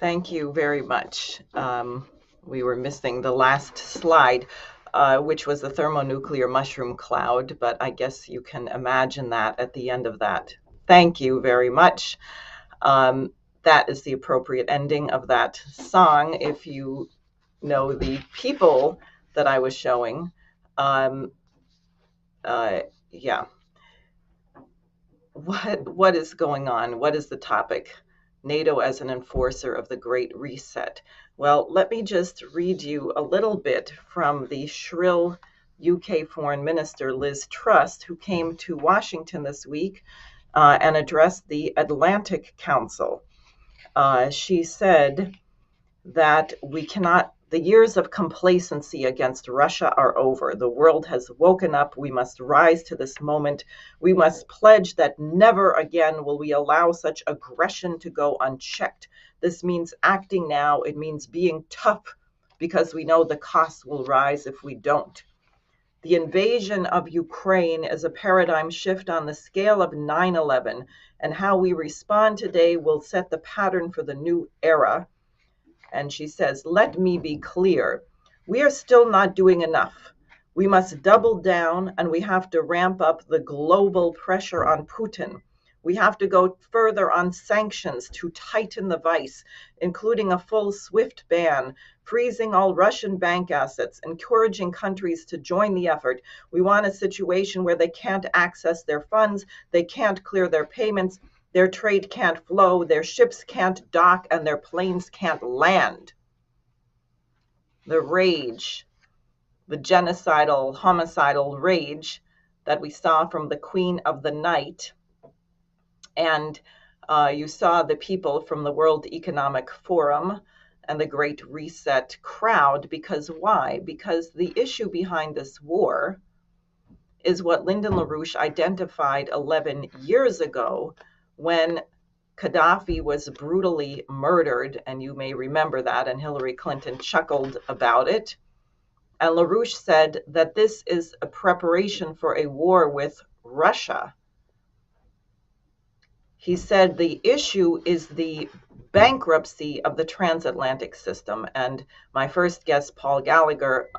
Thank you very much. We were missing the last slide, which was the thermonuclear mushroom cloud, but I guess you can imagine that at the end of that. Thank you very much. That is the appropriate ending of that song if you know the people that I was showing. Yeah. What is going on? What is the topic? NATO as an enforcer of the Great Reset. Well, let me just read you a little bit from the shrill UK Foreign Minister Liz Truss, who came to Washington this week and addressed the Atlantic Council. She said that the years of complacency against Russia are over. The world has woken up. We must rise to this moment. We must pledge that never again will we allow such aggression to go unchecked. This means acting now. It means being tough because we know the costs will rise if we don't. The invasion of Ukraine is a paradigm shift on the scale of 9/11, and how we respond today will set the pattern for the new era. And she says, let me be clear. We are still not doing enough. We must double down, and we have to ramp up the global pressure on Putin. We have to go further on sanctions to tighten the vice, including a full SWIFT ban, freezing all Russian bank assets, encouraging countries to join the effort. We want a situation where they can't access their funds, they can't clear their payments, their trade can't flow, their ships can't dock, and their planes can't land. The rage, the genocidal, homicidal rage that we saw from the Queen of the Night, and you saw the people from the World Economic Forum and the Great Reset crowd. Because why? Because the issue behind this war is what Lyndon LaRouche identified 11 years ago when Gaddafi was brutally murdered, and you may remember that, and Hillary Clinton chuckled about it. And LaRouche said that this is a preparation for a war with Russia. He said the issue is the bankruptcy of the transatlantic system. And my first guest, Paul Gallagher,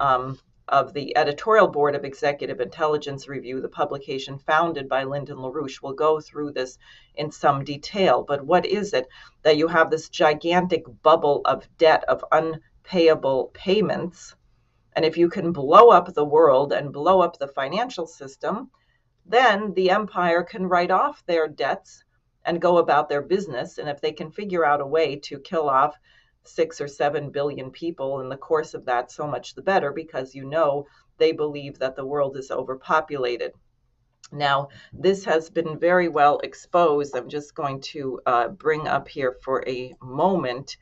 of the Editorial Board of Executive Intelligence Review, the publication founded by Lyndon LaRouche, will go through this in some detail. But what is it? That you have this gigantic bubble of debt, of unpayable payments. And if you can blow up the world and blow up the financial system, then the empire can write off their debts and go about their business. And if they can figure out a way to kill off 6 or 7 billion people in the course of that, so much the better, because they believe that the world is overpopulated. Now, this has been very well exposed. I'm just going to bring up here for a moment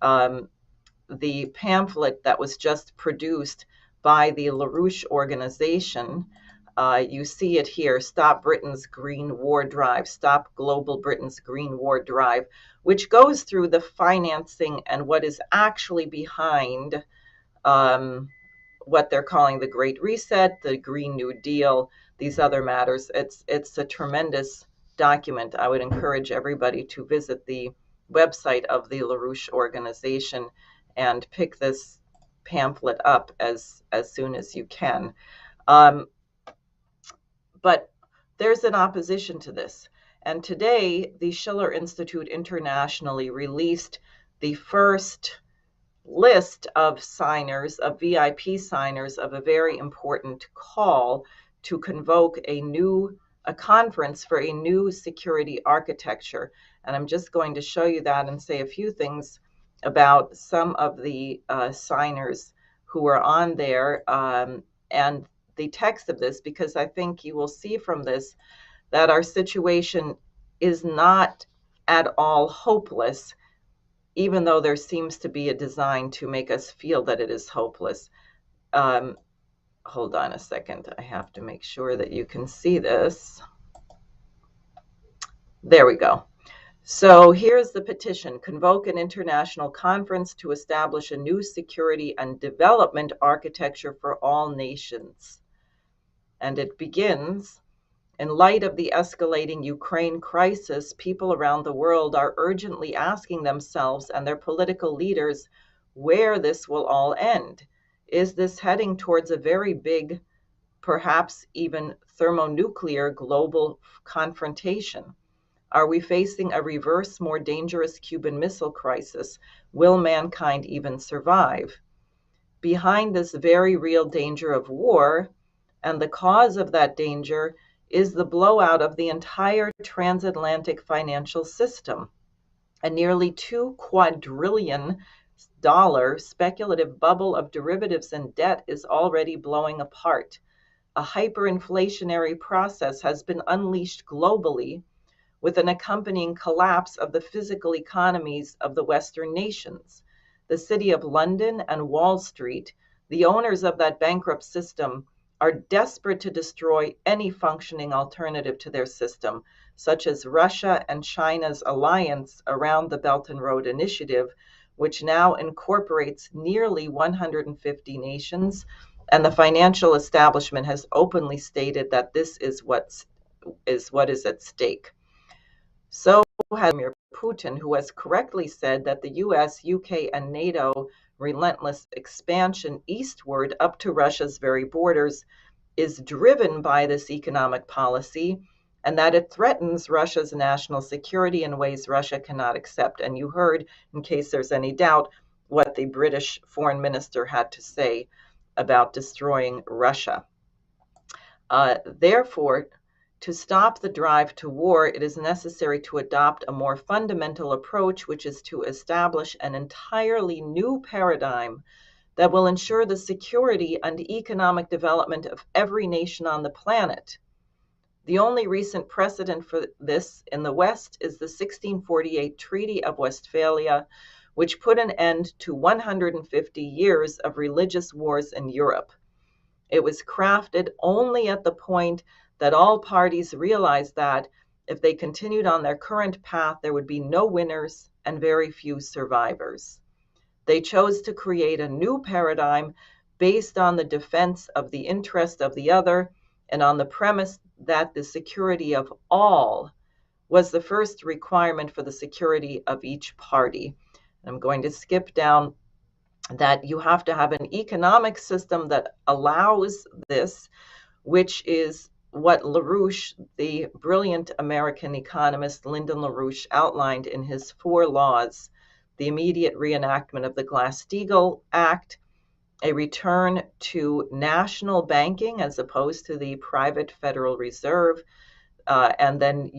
the pamphlet that was just produced by the LaRouche organization. You see it here, Stop Britain's Green War Drive, Stop Global Britain's Green War Drive, which goes through the financing and what is actually behind what they're calling the Great Reset, the Green New Deal, these other matters. It's a tremendous document. I would encourage everybody to visit the website of the LaRouche organization and pick this pamphlet up as soon as you can. But there's an opposition to this. And today, the Schiller Institute internationally released the first list of signers, of VIP signers, of a very important call to convoke a conference for a new security architecture. And I'm just going to show you that and say a few things about some of the signers who are on there and the text of this, because I think you will see from this that our situation is not at all hopeless, even though there seems to be a design to make us feel that it is hopeless. Hold on a second. I have to make sure that you can see this. There we go. So here's the petition. Convoke an international conference to establish a new security and development architecture for all nations. And it begins, In light of the escalating Ukraine crisis, people around the world are urgently asking themselves and their political leaders where this will all end. Is this heading towards a very big, perhaps even thermonuclear global confrontation? Are we facing a reverse, more dangerous Cuban Missile Crisis? Will mankind even survive? Behind this very real danger of war, and the cause of that danger, is the blowout of the entire transatlantic financial system. A nearly $2 quadrillion speculative bubble of derivatives and debt is already blowing apart. A hyperinflationary process has been unleashed globally, with an accompanying collapse of the physical economies of the Western nations. The City of London and Wall Street, the owners of that bankrupt system, are desperate to destroy any functioning alternative to their system, such as Russia and China's alliance around the Belt and Road Initiative, which now incorporates nearly 150 nations, and the financial establishment has openly stated that this is what is at stake. So has Vladimir Putin, who has correctly said that the US, UK, and NATO relentless expansion eastward up to Russia's very borders is driven by this economic policy, and that it threatens Russia's national security in ways Russia cannot accept. And you heard, in case there's any doubt, what the British foreign minister had to say about destroying Russia. Therefore, to stop the drive to war, it is necessary to adopt a more fundamental approach, which is to establish an entirely new paradigm that will ensure the security and economic development of every nation on the planet. The only recent precedent for this in the West is the 1648 Treaty of Westphalia, which put an end to 150 years of religious wars in Europe. It was crafted only at the point that all parties realized that if they continued on their current path, there would be no winners and very few survivors. They chose to create a new paradigm based on the defense of the interest of the other and on the premise that the security of all was the first requirement for the security of each party. I'm going to skip down that you have to have an economic system that allows this, which is what LaRouche, the brilliant American economist Lyndon LaRouche, outlined in his 4 laws: the immediate reenactment of the Glass-Steagall Act, a return to national banking as opposed to the private Federal Reserve, and then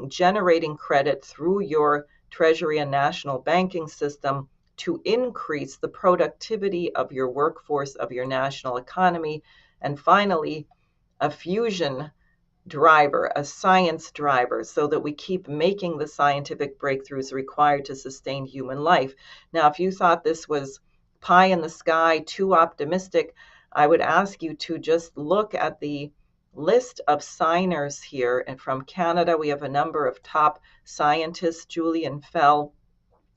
generating credit through your Treasury and national banking system to increase the productivity of your workforce, of your national economy, and finally, a fusion driver, a science driver, so that we keep making the scientific breakthroughs required to sustain human life. Now, if you thought this was pie in the sky, too optimistic, I would ask you to just look at the list of signers here. And from Canada, we have a number of top scientists. Julian Fell,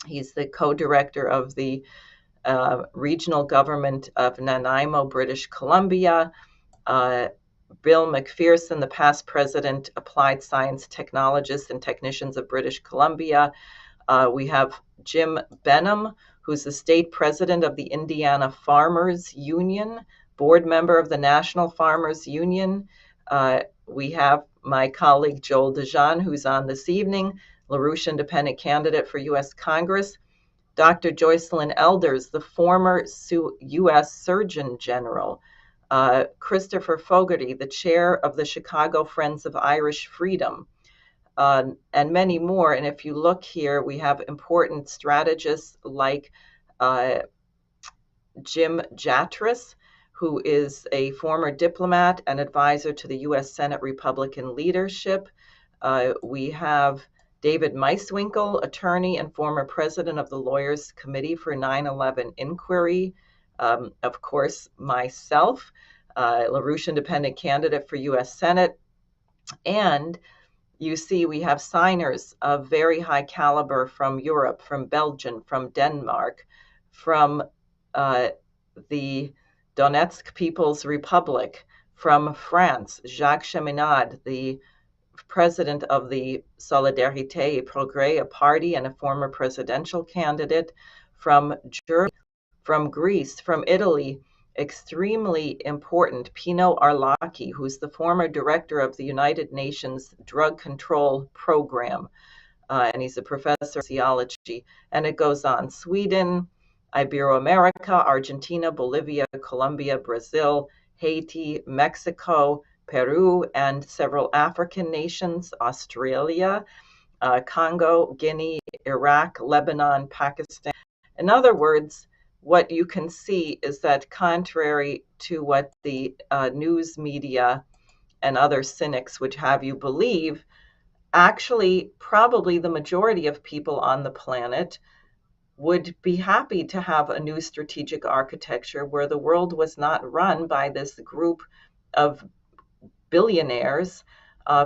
he's the co-director of the regional government of Nanaimo, British Columbia. Bill McPherson, the past president, applied science technologists and technicians of British Columbia. We have Jim Benham, who's the state president of the Indiana Farmers Union, board member of the National Farmers Union. We have my colleague Joel Dejean, who's on this evening, LaRouche Independent candidate for U.S. Congress. Dr. Joycelyn Elders, the former U.S. Surgeon General. Christopher Fogarty, the chair of the Chicago Friends of Irish Freedom, and many more. And if you look here, we have important strategists like Jim Jatras, who is a former diplomat and advisor to the U.S. Senate Republican leadership. We have David Meiswinkle, attorney and former president of the Lawyers Committee for 9/11 Inquiry. Of course, myself, LaRouche Independent candidate for U.S. Senate. And you see we have signers of very high caliber from Europe, from Belgium, from Denmark, from the Donetsk People's Republic, from France, Jacques Cheminade, the president of the Solidarité et Progrès, a party, and a former presidential candidate from Germany, from Greece, from Italy, extremely important, Pino Arlacchi, who's the former director of the United Nations Drug Control Program, and he's a professor of sociology. And it goes on. Sweden, Iberoamerica, Argentina, Bolivia, Colombia, Brazil, Haiti, Mexico, Peru, and several African nations, Australia, Congo, Guinea, Iraq, Lebanon, Pakistan. In other words, what you can see is that contrary to what the news media and other cynics would have you believe, actually, probably the majority of people on the planet would be happy to have a new strategic architecture where the world was not run by this group of billionaires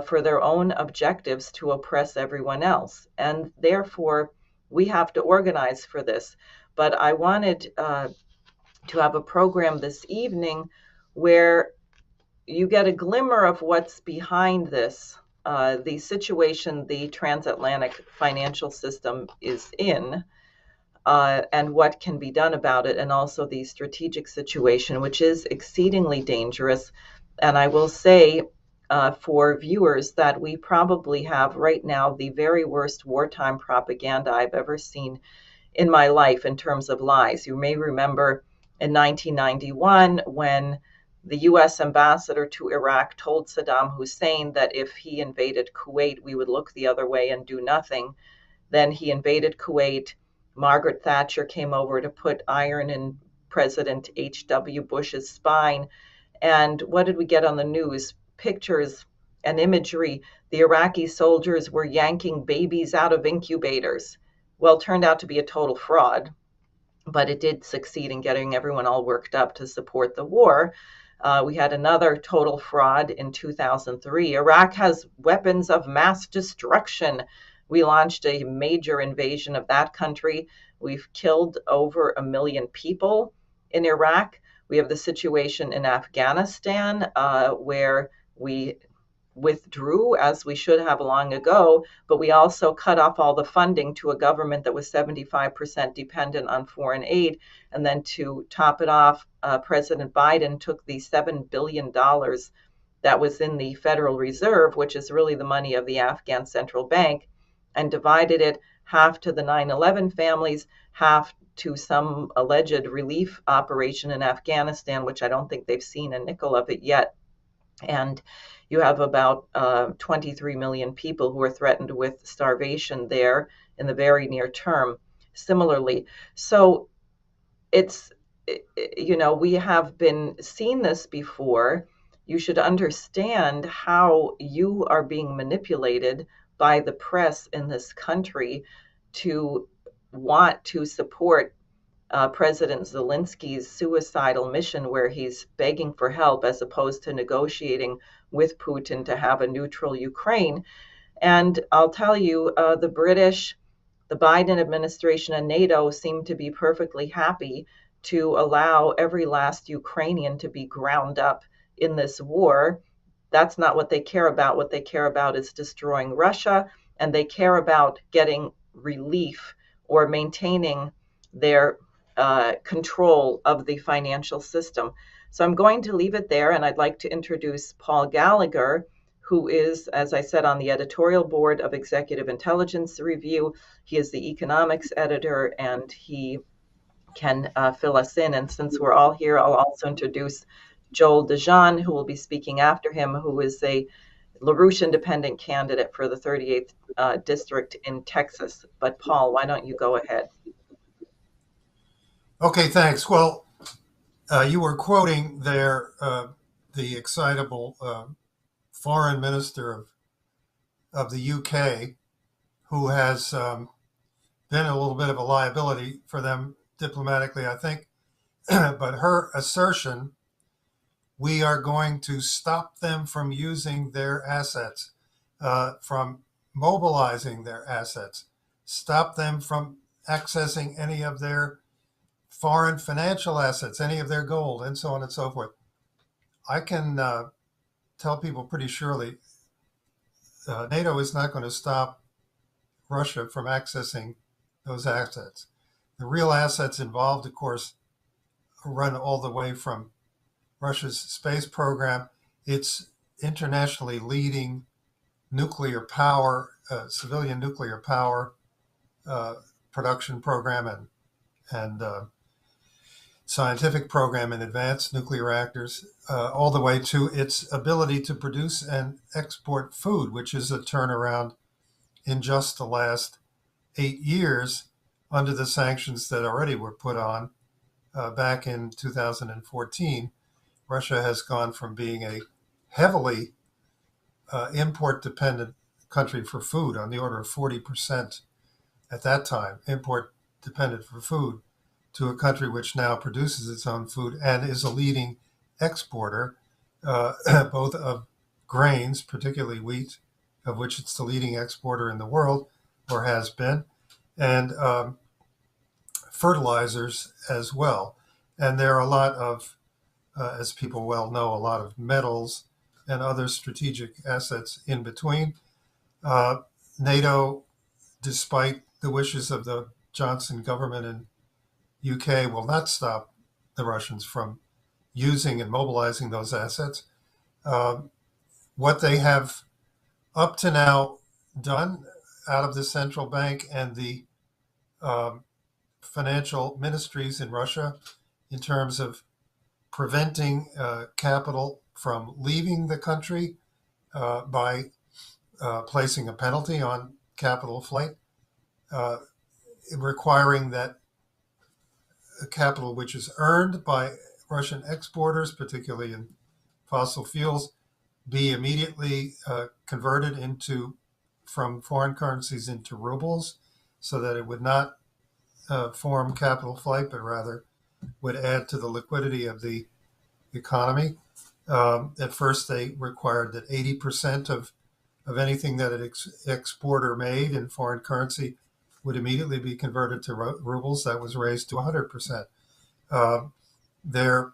for their own objectives to oppress everyone else. And therefore, we have to organize for this. But I wanted to have a program this evening where you get a glimmer of what's behind this, the situation the transatlantic financial system is in, and what can be done about it, and also the strategic situation, which is exceedingly dangerous. And I will say for viewers that we probably have right now the very worst wartime propaganda I've ever seen in my life in terms of lies. You may remember in 1991 when the US ambassador to Iraq told Saddam Hussein that if he invaded Kuwait, we would look the other way and do nothing. Then he invaded Kuwait. Margaret Thatcher came over to put iron in President H.W. Bush's spine. And what did we get on the news? Pictures and imagery. The Iraqi soldiers were yanking babies out of incubators. Well, it turned out to be a total fraud, but it did succeed in getting everyone all worked up to support the war. We had another total fraud in 2003. Iraq has weapons of mass destruction. We launched a major invasion of that country. We've killed over 1 million people in Iraq. We have the situation in Afghanistan where we withdrew, as we should have long ago, but we also cut off all the funding to a government that was 75% dependent on foreign aid. And then to top it off, President Biden took the $7 billion that was in the Federal Reserve, which is really the money of the Afghan central bank, and divided it half to the 9/11 families, half to some alleged relief operation in Afghanistan, which I don't think they've seen a nickel of it yet. And you have about 23 million people who are threatened with starvation there in the very near term, similarly. So it's, we have been seen this before. You should understand how you are being manipulated by the press in this country to want to support President Zelensky's suicidal mission where he's begging for help as opposed to negotiating with Putin to have a neutral Ukraine. And I'll tell you, the British, the Biden administration, and NATO seem to be perfectly happy to allow every last Ukrainian to be ground up in this war. That's not what they care about. What they care about is destroying Russia, and they care about getting relief or maintaining their control of the financial system. So I'm going to leave it there, and I'd like to introduce Paul Gallagher, who is, as I said, on the editorial board of Executive Intelligence Review. He is the economics editor, and he can fill us in. And since we're all here, I'll also introduce Joel Dejean, who will be speaking after him, who is a LaRouche Independent candidate for the 38th district in Texas. But Paul, why don't you go ahead? Okay, thanks. Well, you were quoting there the excitable foreign minister of the UK, who has been a little bit of a liability for them diplomatically, I think. But her assertion, we are going to stop them from using their assets, from mobilizing their assets, stop them from accessing any of their foreign financial assets, any of their gold, and so on and so forth. I can tell people pretty surely NATO is not going to stop Russia from accessing those assets. The real assets involved, of course, run all the way from Russia's space program, its internationally leading nuclear power, civilian nuclear power production program and scientific program in advanced nuclear reactors, all the way to its ability to produce and export food, which is a turnaround in just the last 8 years under the sanctions that already were put on back in 2014. Russia has gone from being a heavily import dependent country for food, on the order of 40% at that time, import dependent for food, to a country which now produces its own food and is a leading exporter, both of grains, particularly wheat, of which it's the leading exporter in the world, or has been, and fertilizers as well. And there are a lot of, as people well know, a lot of metals and other strategic assets in between. NATO, despite the wishes of the Johnson government in UK, will not stop the Russians from using and mobilizing those assets. What they have up to now done out of the central bank and the financial ministries in Russia in terms of preventing capital from leaving the country by placing a penalty on capital flight, requiring that capital which is earned by Russian exporters, particularly in fossil fuels, be immediately converted from foreign currencies into rubles, so that it would not form capital flight, but rather would add to the liquidity of the economy. At first, they required that 80% of anything that an exporter made in foreign currency would immediately be converted to rubles. That was raised to 100%. They're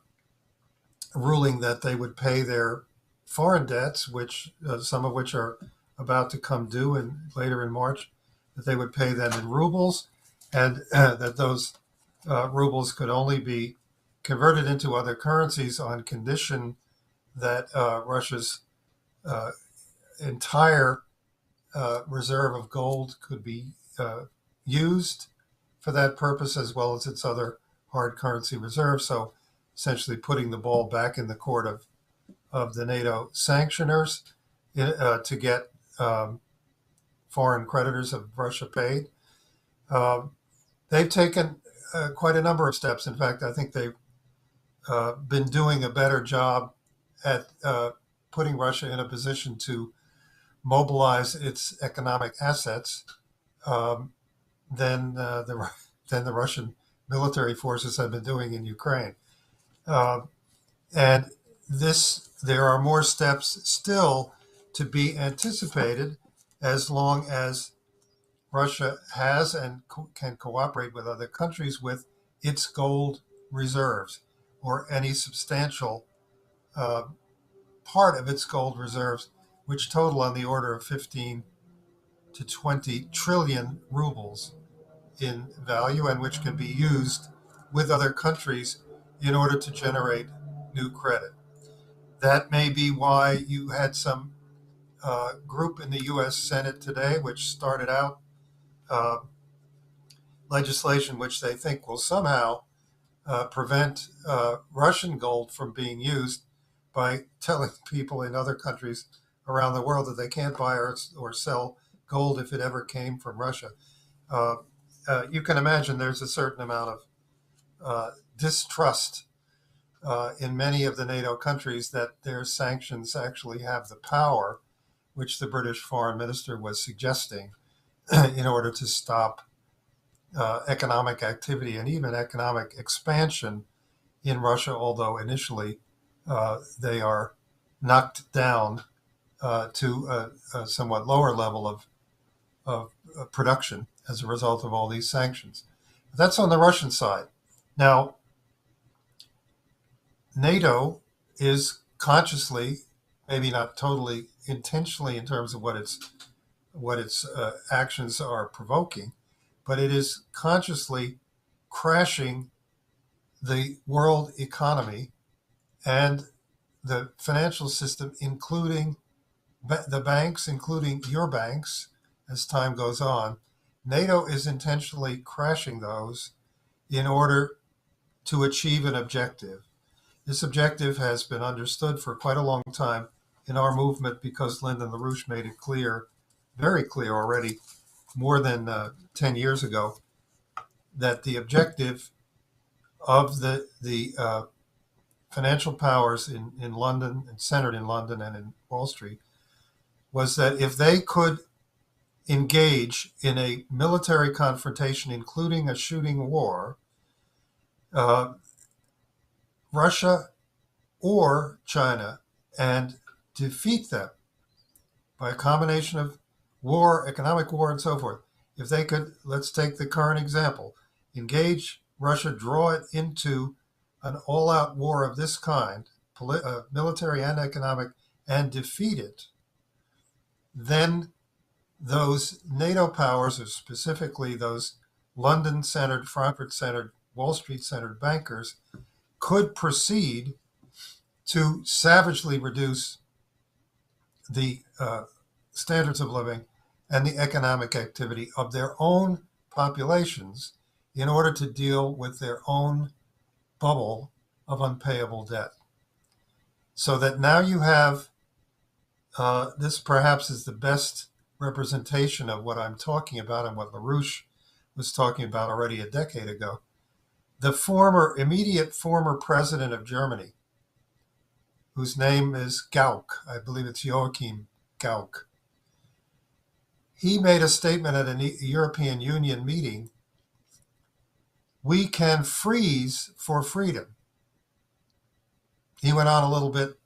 ruling that they would pay their foreign debts, which some of which are about to come due later in March, that they would pay them in rubles, and that those rubles could only be converted into other currencies on condition that Russia's entire reserve of gold could be used for that purpose, as well as its other hard currency reserves. So essentially putting the ball back in the court of the NATO sanctioners to get foreign creditors of Russia paid. They've taken quite a number of steps. In fact, I think they've been doing a better job at putting Russia in a position to mobilize its economic assets than the Russian military forces have been doing in Ukraine. And there are more steps still to be anticipated, as long as Russia has and can cooperate with other countries with its gold reserves, or any substantial part of its gold reserves, which total on the order of 15 to 20 trillion rubles in value, and which can be used with other countries in order to generate new credit. That may be why you had some group in the U.S. Senate today which started out legislation which they think will somehow prevent Russian gold from being used, by telling people in other countries around the world that they can't buy or sell gold if it ever came from Russia. You can imagine there's a certain amount of distrust in many of the NATO countries that their sanctions actually have the power, which the British foreign minister was suggesting, in order to stop economic activity and even economic expansion in Russia, although initially they are knocked down to a somewhat lower level of production as a result of all these sanctions. That's on the Russian side. Now, NATO is consciously, maybe not totally intentionally in terms of what its actions are provoking, but it is consciously crashing the world economy and the financial system, including the banks, including your banks, as time goes on. NATO is intentionally crashing those in order to achieve an objective. This objective has been understood for quite a long time in our movement because Lyndon LaRouche made it clear, very clear already, more than 10 years ago, that the objective of the financial powers in London, and centered in London and in Wall Street, was that if they could engage in a military confrontation, including a shooting war, Russia or China, and defeat them by a combination of war, economic war, and so forth. If they could, let's take the current example, engage Russia, draw it into an all-out war of this kind, military and economic, and defeat it, then those NATO powers, or specifically those London-centered, Frankfurt-centered, Wall Street-centered bankers, could proceed to savagely reduce the standards of living and the economic activity of their own populations in order to deal with their own bubble of unpayable debt. So that now you have, this perhaps is the best representation of what I'm talking about and what LaRouche was talking about already a decade ago. The immediate former president of Germany, whose name is Gauck, I believe it's Joachim Gauck, he made a statement at a European Union meeting: we can freeze for freedom. He went on a little bit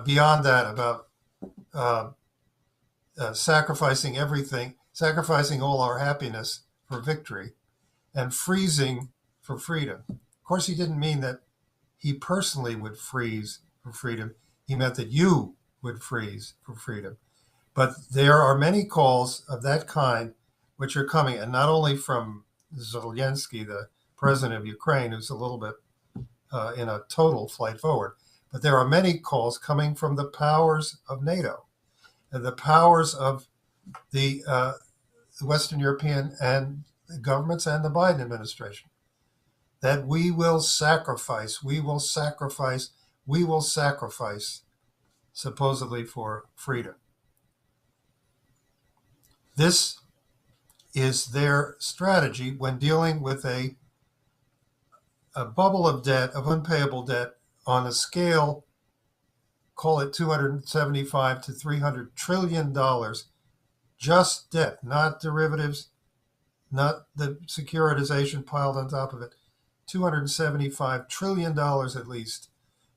beyond that about sacrificing everything, sacrificing all our happiness for victory, and freezing for freedom. Of course, he didn't mean that he personally would freeze for freedom. He meant that you would freeze for freedom. But there are many calls of that kind which are coming, and not only from Zelensky, the president of Ukraine, who's a little bit in a total flight forward, but there are many calls coming from the powers of NATO and the powers of the Western European and governments and the Biden administration, that we will sacrifice, supposedly for freedom. This is their strategy when dealing with a bubble of debt, of unpayable debt, on a scale, call it $275 to $300 trillion, just debt, not derivatives, not the securitization piled on top of it. $275 trillion at least,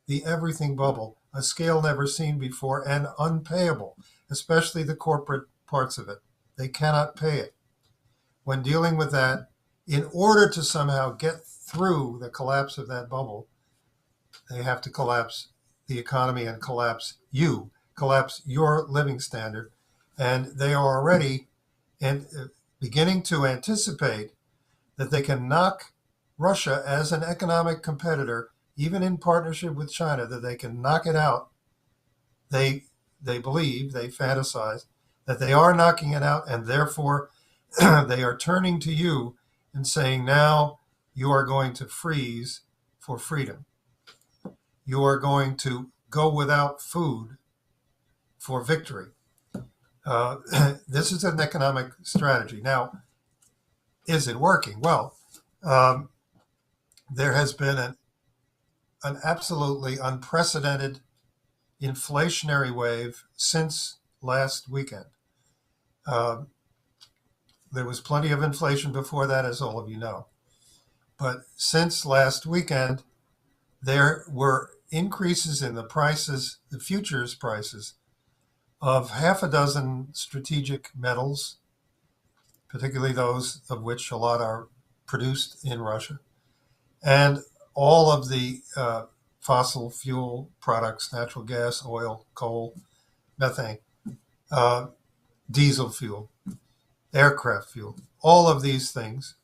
the everything bubble, a scale never seen before and unpayable, especially the corporate parts of it. They cannot pay it. When dealing with that, in order to somehow get through the collapse of that bubble, they have to collapse the economy and collapse your living standard. And they are already beginning to anticipate that they can knock Russia as an economic competitor, even in partnership with China, that they can knock it out. They believe, they fantasize that they are knocking it out, and therefore they are turning to you and saying, now you are going to freeze for freedom. You are going to go without food for victory. This is an economic strategy. Now, is it working? Well, there has been an absolutely unprecedented inflationary wave since last weekend. There was plenty of inflation before that, as all of you know. But since last weekend, there were increases in the prices, the futures prices, of half a dozen strategic metals, particularly those of which a lot are produced in Russia, and all of the fossil fuel products, natural gas, oil, coal, methane, diesel fuel, aircraft fuel, all of these things,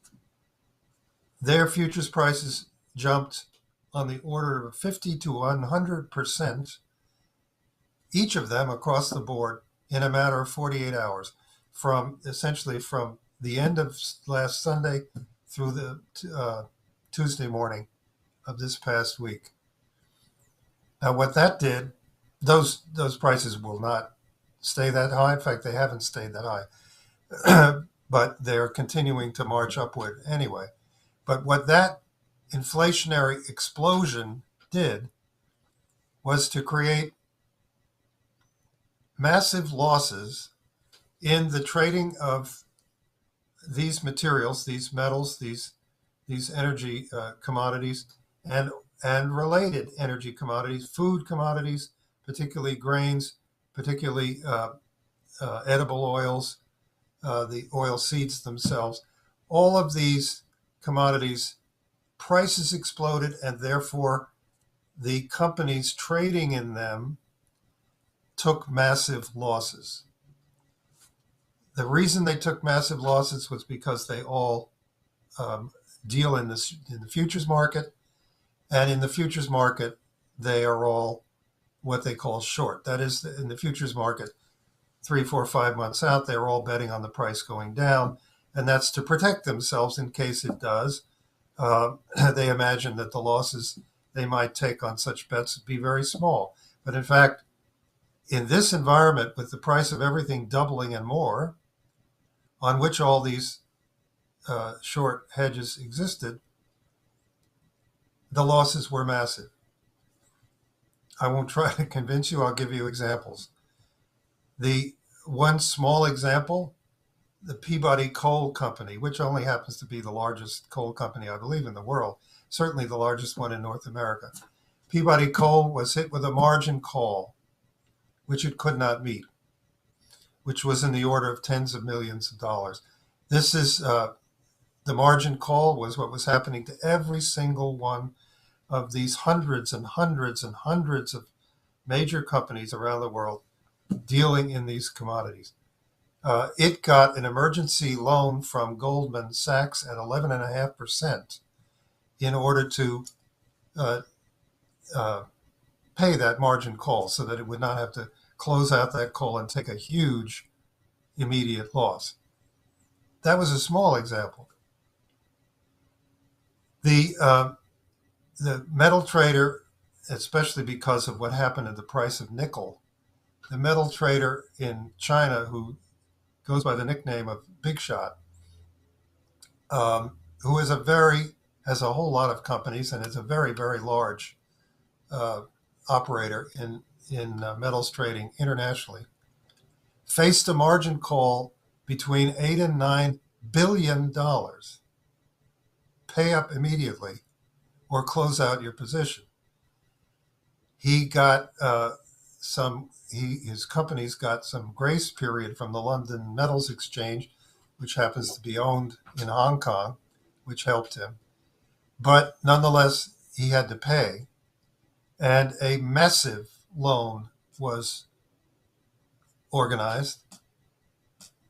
their futures prices jumped on the order of 50 to 100%, each of them across the board in a matter of 48 hours, from essentially from the end of last Sunday through the Tuesday morning of this past week. Now, what that did, those prices will not stay that high. In fact, they haven't stayed that high, but they're continuing to march upward anyway. But what that inflationary explosion did was to create massive losses in the trading of these materials, these metals, these energy commodities, and related energy commodities, food commodities, particularly grains, particularly edible oils, the oil seeds themselves. All of these commodities, prices exploded, and therefore the companies trading in them took massive losses. The reason they took massive losses was because they all deal in the futures market, and in the futures market, they are all what they call short. That is, in the futures market, 3, 4, 5 months out, they're all betting on the price going down, and that's to protect themselves in case it does. They imagine that the losses they might take on such bets would be very small. But in fact, in this environment, with the price of everything doubling and more, on which all these short hedges existed, the losses were massive. I won't try to convince you. I'll give you examples. The one small example, the Peabody Coal Company, which only happens to be the largest coal company, I believe, in the world, certainly the largest one in North America. Peabody Coal was hit with a margin call, which it could not meet, which was in the order of tens of millions of dollars. This is the margin call was what was happening to every single one of these hundreds and hundreds and hundreds of major companies around the world dealing in these commodities. It got an emergency loan from Goldman Sachs at 11.5% in order to pay that margin call so that it would not have to close out that call and take a huge immediate loss. That was a small example. The metal trader, especially because of what happened to the price of nickel, the metal trader in China, who goes by the nickname of Big Shot, who is has a whole lot of companies and is a very, very large operator in metals trading internationally, faced a margin call between $8 and $9 billion. Pay up immediately or close out your position. He got his company's got some grace period from the London Metals Exchange, which happens to be owned in Hong Kong, which helped him. But nonetheless, he had to pay, and a massive loan was organized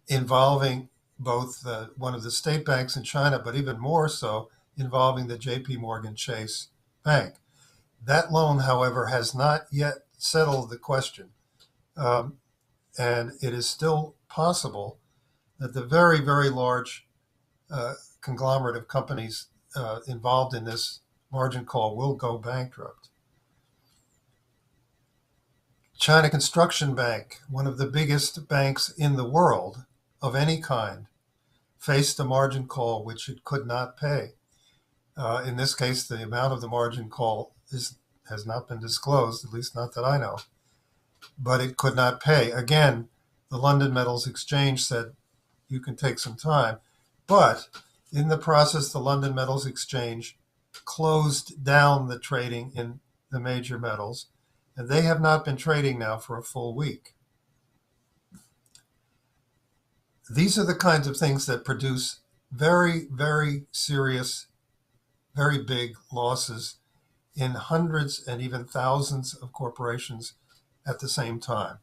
involving both one of the state banks in China, but even more so involving the J.P. Morgan Chase Bank. That loan, however, has not yet settled the question. And it is still possible that the very, very large conglomerate of companies involved in this margin call will go bankrupt. China Construction Bank, one of the biggest banks in the world of any kind, faced a margin call which it could not pay. In this case, the amount of the margin call has not been disclosed, at least not that I know, but it could not pay. Again, the London Metals Exchange said, you can take some time. But in the process, the London Metals Exchange closed down the trading in the major metals, and they have not been trading now for a full week. These are the kinds of things that produce very, very serious, very big losses in hundreds and even thousands of corporations at the same time.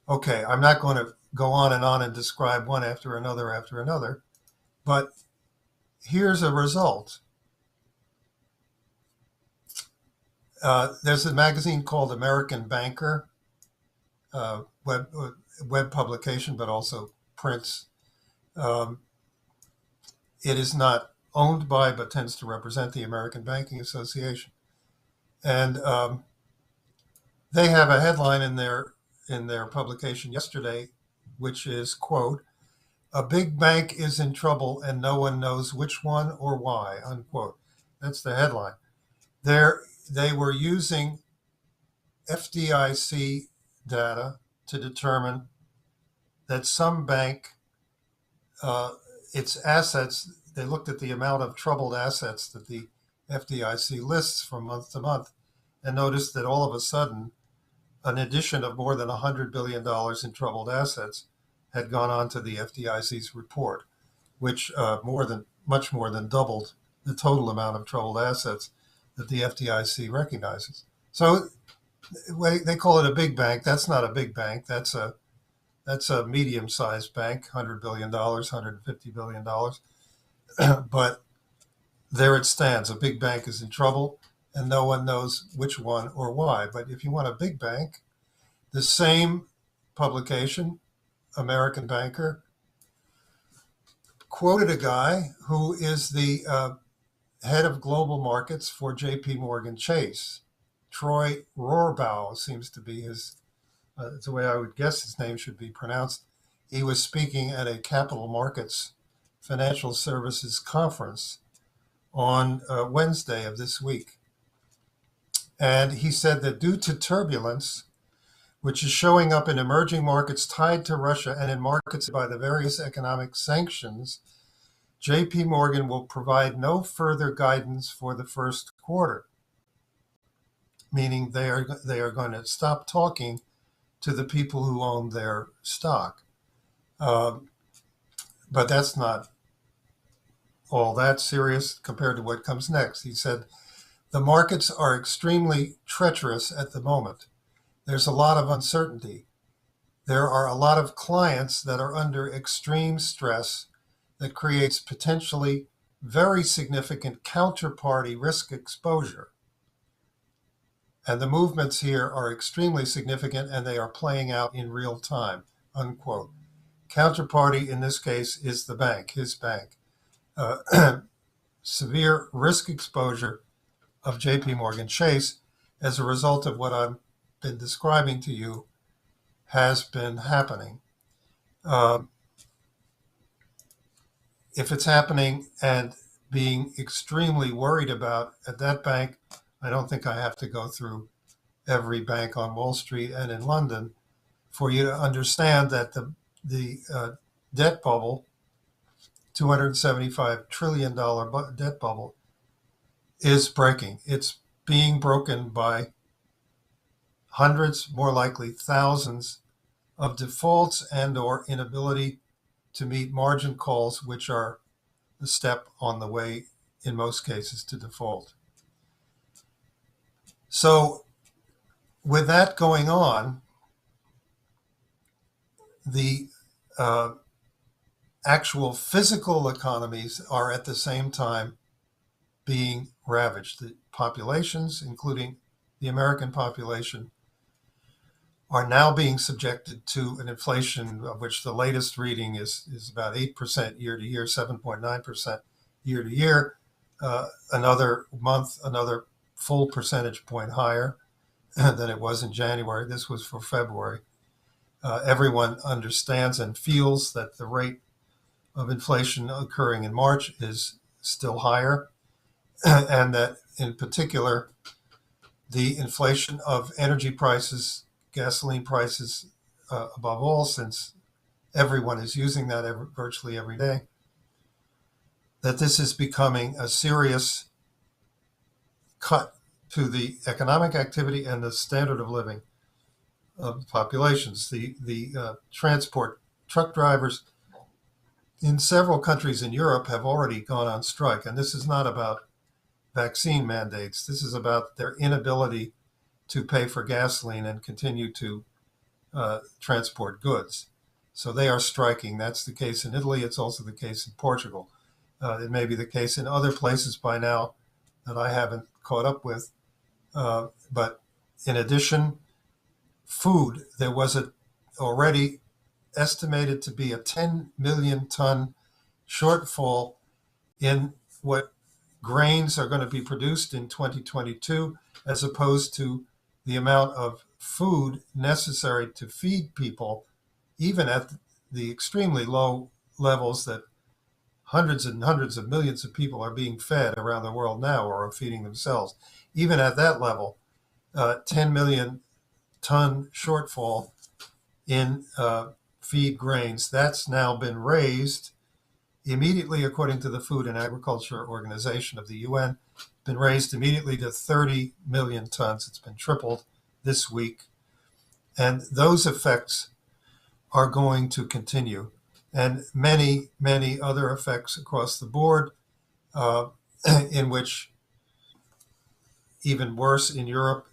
Okay, I'm not going to go on and describe one after another, but here's a result. There's a magazine called American Banker, web publication, but also prints. Um, it is not owned by, but tends to represent the American Banking Association, and they have a headline in their publication yesterday, which is, quote, "A big bank is in trouble and no one knows which one or why," unquote. That's the headline. There, they were using FDIC data to determine that some bank, its assets, they looked at the amount of troubled assets that the FDIC lists from month to month and noticed that all of a sudden, an addition of more than $100 billion in troubled assets had gone on to the FDIC's report, which much more than doubled the total amount of troubled assets that the FDIC recognizes. So they call it a big bank. That's not a big bank. That's a medium-sized bank, $100 billion, $150 billion. But there it stands. A big bank is in trouble, and no one knows which one or why. But if you want a big bank, the same publication, American Banker, quoted a guy who is the head of global markets for J.P. Morgan Chase. Troy Rohrbaugh seems to be his, it's the way I would guess his name should be pronounced. He was speaking at a capital markets financial services conference on Wednesday of this week. And he said that due to turbulence, which is showing up in emerging markets tied to Russia and in markets by the various economic sanctions, JP Morgan will provide no further guidance for the first quarter, meaning they are going to stop talking to the people who own their stock. But that's not all that serious compared to what comes next. He said, the markets are extremely treacherous at the moment. There's a lot of uncertainty. There are a lot of clients that are under extreme stress that creates potentially very significant counterparty risk exposure. And the movements here are extremely significant and they are playing out in real time, unquote. Counterparty in this case is the bank, his bank. Severe risk exposure of JP Morgan Chase as a result of what I've been describing to you has been happening. If it's happening and being extremely worried about at that bank, I don't think I have to go through every bank on Wall Street and in London for you to understand that the debt bubble, $275 trillion debt bubble, is breaking. It's being broken by hundreds, more likely thousands, of defaults and or inability to meet margin calls, which are the step on the way, in most cases, to default. So with that going on, the actual physical economies are at the same time being ravaged. The populations, including the American population, are now being subjected to an inflation of which the latest reading is about 8% year to year, 7.9% year to year. Another month, another full percentage point higher than it was in January. This was for February. Everyone understands and feels that the rate of inflation occurring in March is still higher, and that in particular, the inflation of energy prices, gasoline prices, above all, since everyone is using that virtually every day, that this is becoming a serious cut to the economic activity and the standard of living of populations. The transport truck drivers in several countries in Europe have already gone on strike, and this is not about vaccine mandates. This is about their inability to pay for gasoline and continue to transport goods. So they are striking. That's the case in Italy. It's also the case in Portugal. It may be the case in other places by now that I haven't caught up with. But in addition, food, there was already estimated to be a 10 million ton shortfall in what grains are going to be produced in 2022, as opposed to the amount of food necessary to feed people, even at the extremely low levels that hundreds and hundreds of millions of people are being fed around the world now or are feeding themselves. Even at that level, 10 million ton shortfall in feed grains, that's now been raised immediately, according to the Food and Agriculture Organization of the UN, been raised immediately to 30 million tons. It's been tripled this week. And those effects are going to continue. And many, many other effects across the board, in which even worse in Europe,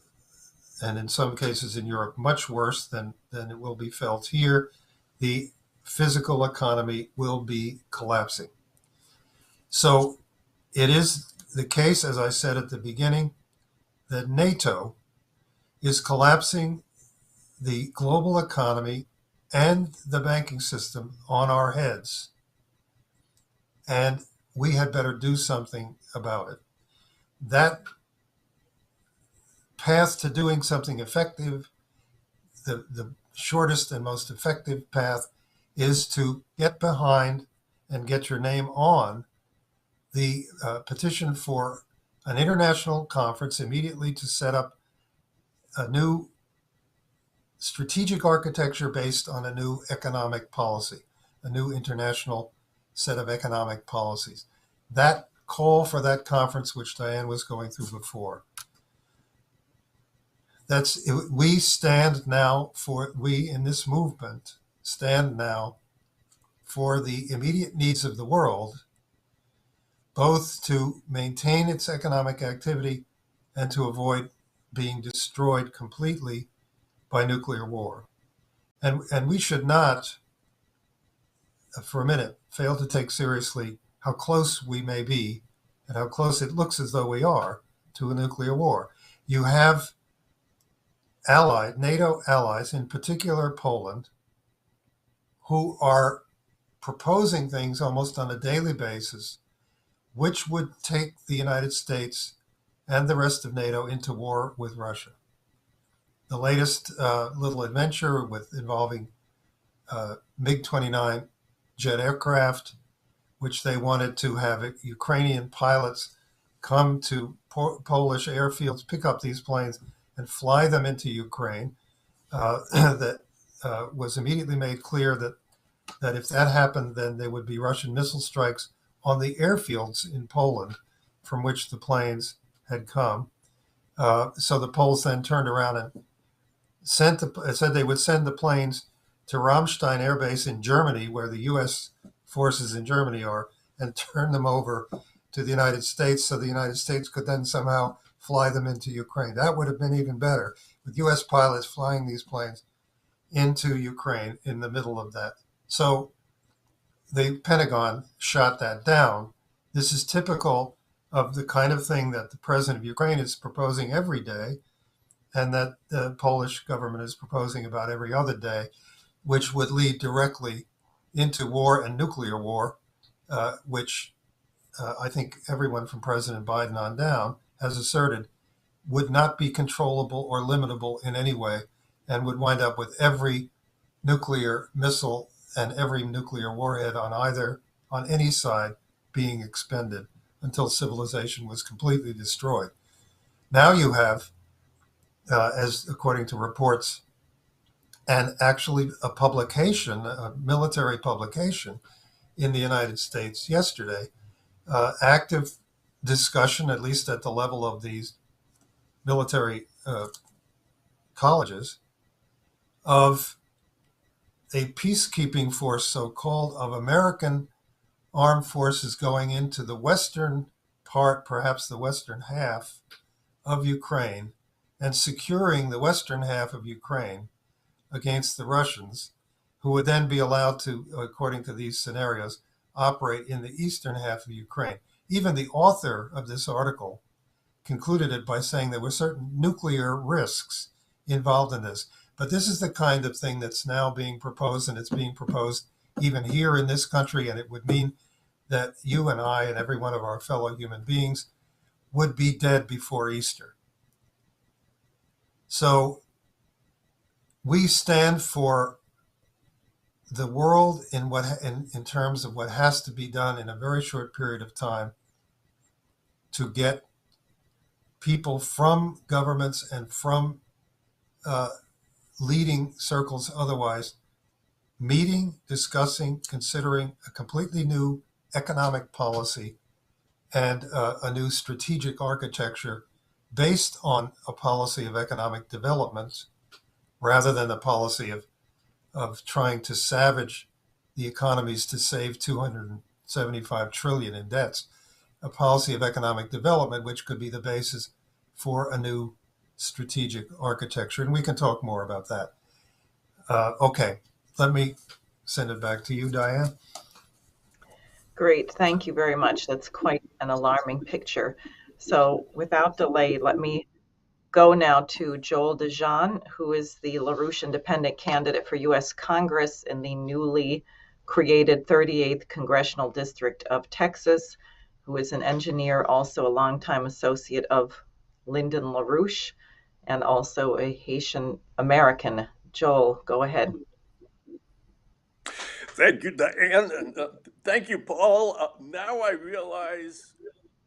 and in some cases in Europe much worse than it will be felt here, the physical economy will be collapsing. So it is the case, as I said at the beginning, that NATO is collapsing the global economy and the banking system on our heads. And we had better do something about it. That path to doing something effective, the shortest and most effective path, is to get behind and get your name on the petition for an international conference immediately to set up a new strategic architecture based on a new economic policy, a new international set of economic policies. That call for that conference, which Diane was going through before, we in this movement stand now for the immediate needs of the world, both to maintain its economic activity and to avoid being destroyed completely by nuclear war. And we should not, for a minute, fail to take seriously how close we may be and how close it looks as though we are to a nuclear war. You have NATO allies, in particular Poland, who are proposing things almost on a daily basis, which would take the United States and the rest of NATO into war with Russia. The latest little adventure involving MiG-29 jet aircraft, which they wanted to have Ukrainian pilots come to Polish airfields, pick up these planes, and fly them into Ukraine. That was immediately made clear that if that happened, then there would be Russian missile strikes on the airfields in Poland from which the planes had come. So the Poles then turned around and said they would send the planes to Ramstein Air Base in Germany, where the U.S. forces in Germany are, and turn them over to the United States so the United States could then somehow fly them into Ukraine. That would have been even better, with U.S. pilots flying these planes into Ukraine in the middle of that. So the Pentagon shot that down. This is typical of the kind of thing that the president of Ukraine is proposing every day, and that the Polish government is proposing about every other day, which would lead directly into war and nuclear war, which I think everyone from President Biden on down has asserted would not be controllable or limitable in any way, and would wind up with every nuclear missile and every nuclear warhead on any side being expended until civilization was completely destroyed. Now you have, as according to reports, and actually a military publication in the United States yesterday, active discussion, at least at the level of these military colleges, of a peacekeeping force, so-called, of American armed forces going into the western part, perhaps the western half of Ukraine, and securing the western half of Ukraine against the Russians, who would then be allowed to, according to these scenarios, operate in the eastern half of Ukraine. Even the author of this article concluded it by saying there were certain nuclear risks involved in this. But this is the kind of thing that's now being proposed, and it's being proposed even here in this country, and it would mean that you and I and every one of our fellow human beings would be dead before Easter. So we stand for the world in terms of what has to be done in a very short period of time to get people from governments and from leading circles otherwise meeting, discussing, considering a completely new economic policy and a new strategic architecture based on a policy of economic development rather than the policy of trying to savage the economies to save 275 trillion in debts, a policy of economic development, which could be the basis for a new strategic architecture. And we can talk more about that. Okay, let me send it back to you, Diane. Great, thank you very much. That's quite an alarming picture. So without delay, let me go now to Joel Dejean, who is the LaRouche Independent candidate for U.S. Congress in the newly created 38th Congressional District of Texas, who is an engineer, also a longtime associate of Lyndon LaRouche, and also a Haitian American. Joel, go ahead. Thank you, Diane, and thank you, Paul. Now I realize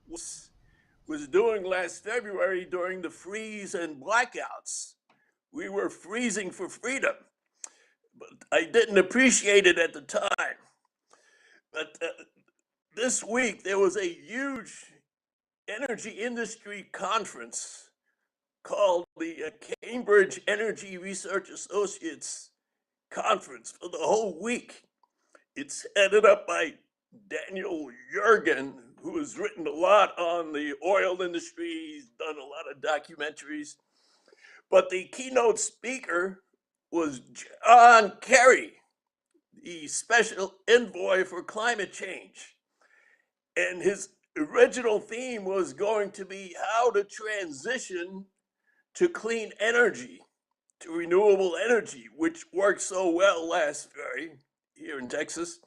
what I was doing last February during the freeze and blackouts. We were freezing for freedom, but I didn't appreciate it at the time. But this week there was a huge energy industry conference called the Cambridge Energy Research Associates Conference for the whole week. It's headed up by Daniel Yergin, who has written a lot on the oil industry. He's done a lot of documentaries. But the keynote speaker was John Kerry, the special envoy for climate change. And his original theme was going to be how to transition to clean energy, to renewable energy, which worked so well last February here in Texas.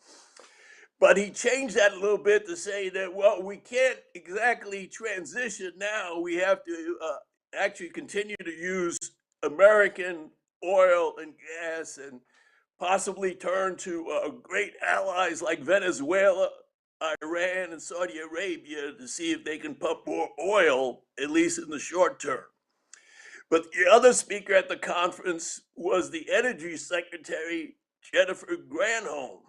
But he changed that a little bit to say that, well, we can't exactly transition now. We have to actually continue to use American oil and gas and possibly turn to great allies like Venezuela, Iran, and Saudi Arabia to see if they can pump more oil, at least in the short term. But the other speaker at the conference was the Energy Secretary, Jennifer Granholm.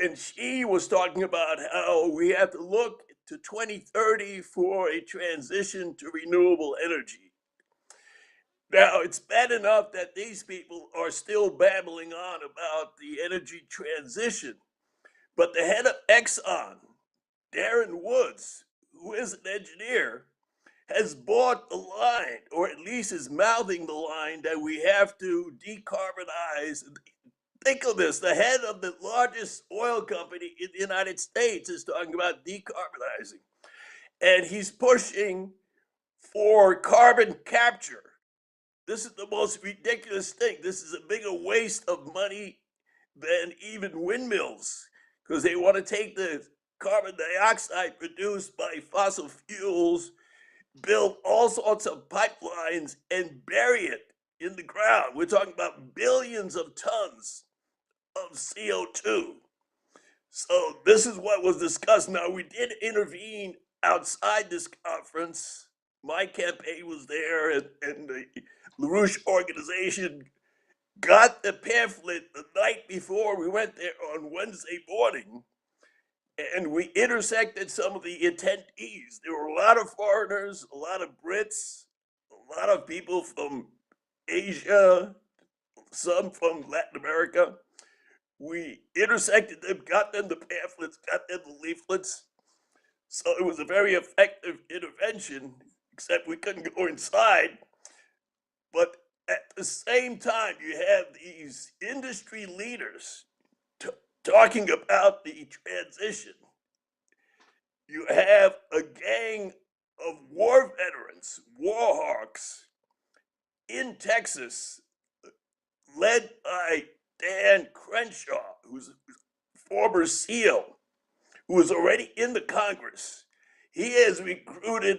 And she was talking about how we have to look to 2030 for a transition to renewable energy. Now, it's bad enough that these people are still babbling on about the energy transition, but the head of Exxon, Darren Woods, who is an engineer, has bought the line, or at least is mouthing the line, that we have to decarbonize. Think of this, the head of the largest oil company in the United States is talking about decarbonizing. And he's pushing for carbon capture. This is the most ridiculous thing. This is a bigger waste of money than even windmills, because they want to take the carbon dioxide produced by fossil fuels, build all sorts of pipelines, and bury it in the ground. We're talking about billions of tons of CO2. So this is what was discussed. Now, we did intervene outside this conference. My campaign was there, and the LaRouche organization got the pamphlet the night before we went there on Wednesday morning, and we intersected some of the attendees. There were a lot of foreigners, a lot of Brits, a lot of people from Asia, some from Latin America. We intersected them, got them the pamphlets, got them the leaflets. So it was a very effective intervention, except we couldn't go inside. But At the same time, you have these industry leaders talking about the transition. You have a gang of war veterans, war hawks in Texas, led by Dan Crenshaw, who's a former SEAL, who was already in the Congress. He has recruited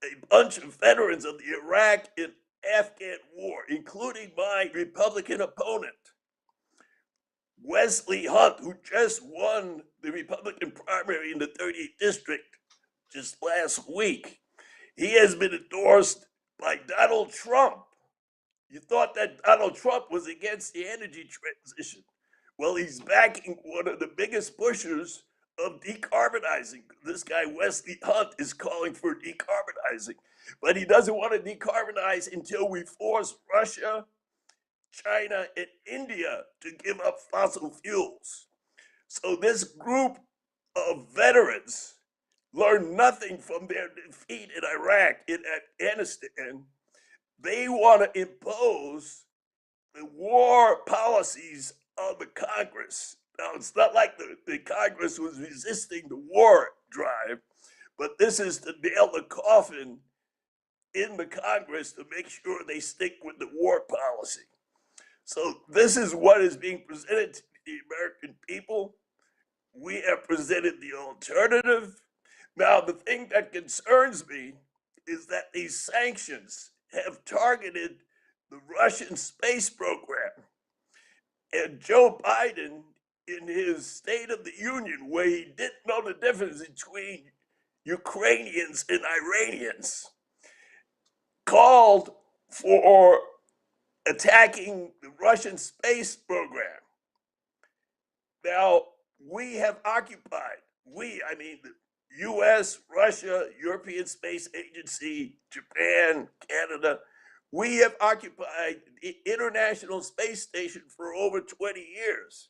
a bunch of veterans of the Iraq and Afghan war, including my Republican opponent, Wesley Hunt, who just won the Republican primary in the 38th district just last week. He has been endorsed by Donald Trump. You thought that Donald Trump was against the energy transition. Well, he's backing one of the biggest pushers of decarbonizing. This guy, Wesley Hunt, is calling for decarbonizing, but he doesn't want to decarbonize until we force Russia, China, and India to give up fossil fuels. So this group of veterans learned nothing from their defeat in Iraq, in Afghanistan. They want to impose the war policies of the Congress. Now, it's not like the Congress was resisting the war drive, but this is to nail the coffin in the Congress to make sure they stick with the war policy. So this is what is being presented to the American people. We have presented the alternative. Now, the thing that concerns me is that these sanctions have targeted the Russian space program. And Joe Biden, in his State of the Union, where he didn't know the difference between Ukrainians and Iranians, called for attacking the Russian space program. Now, we have occupied, I mean the US, Russia, European Space Agency, Japan, Canada, we have occupied the International Space Station for over 20 years.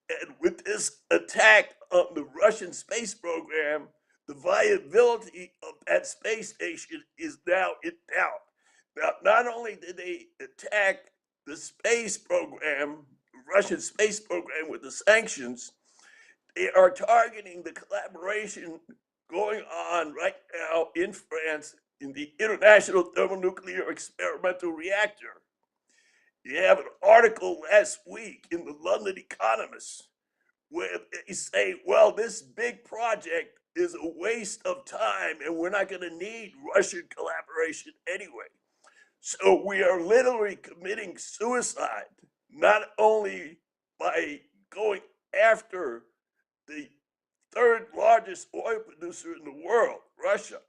And with this attack on the Russian space program, the viability of that space station is now in doubt. Now, not only did they attack the space program, the Russian space program, with the sanctions, they are targeting the collaboration going on right now in France in the International Thermonuclear Experimental Reactor. You have an article last week in the London Economist where they say, well, this big project is a waste of time and we're not going to need Russian collaboration anyway. So we are literally committing suicide, not only by going after the third largest oil producer in the world, Russia,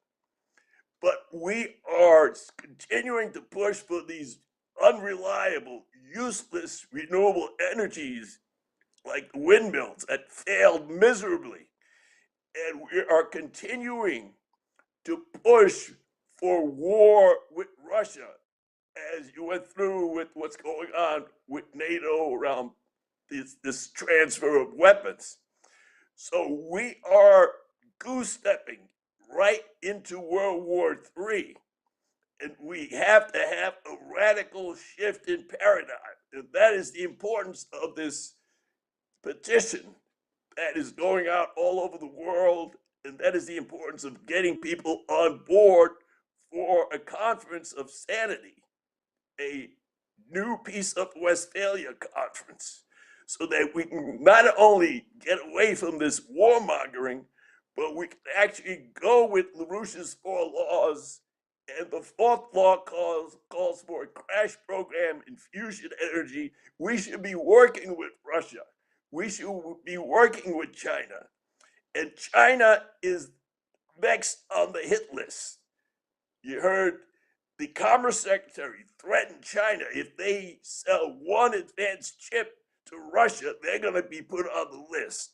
but we are continuing to push for these unreliable, useless renewable energies like windmills that failed miserably. And we are continuing to push for war with Russia, as you went through with what's going on with Nato around this transfer of weapons. So we are goose-stepping right into World War III. And we have to have a radical shift in paradigm. And that is the importance of this petition that is going out all over the world. And that is the importance of getting people on board for a conference of sanity, a new Peace of Westphalia conference, so that we can not only get away from this warmongering, but we can actually go with LaRouche's 4 laws. And the 4th law calls for a crash program in fusion energy. We should be working with Russia. We should be working with China. And China is next on the hit list. You heard the Commerce Secretary threaten China. If they sell one advanced chip to Russia, they're going to be put on the list.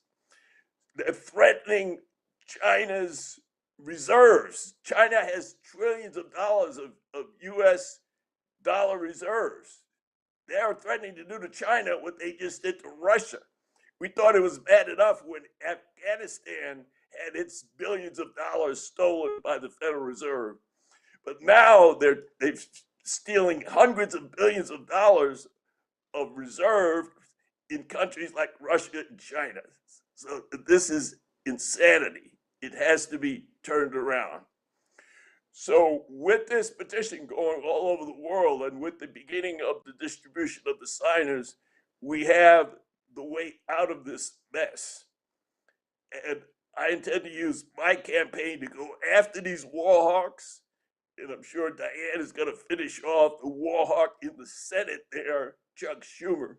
They're threatening China's reserves. China has trillions of dollars of US dollar reserves. They are threatening to do to China what they just did to Russia. We thought it was bad enough when Afghanistan had its billions of dollars stolen by the Federal Reserve. But now they've stealing hundreds of billions of dollars of reserve in countries like Russia and China. So this is insanity. It has to be turned around. So with this petition going all over the world and with the beginning of the distribution of the signers, we have the way out of this mess. And I intend to use my campaign to go after these war hawks. And I'm sure Diane is going to finish off the war hawk in the Senate there, Chuck Schumer.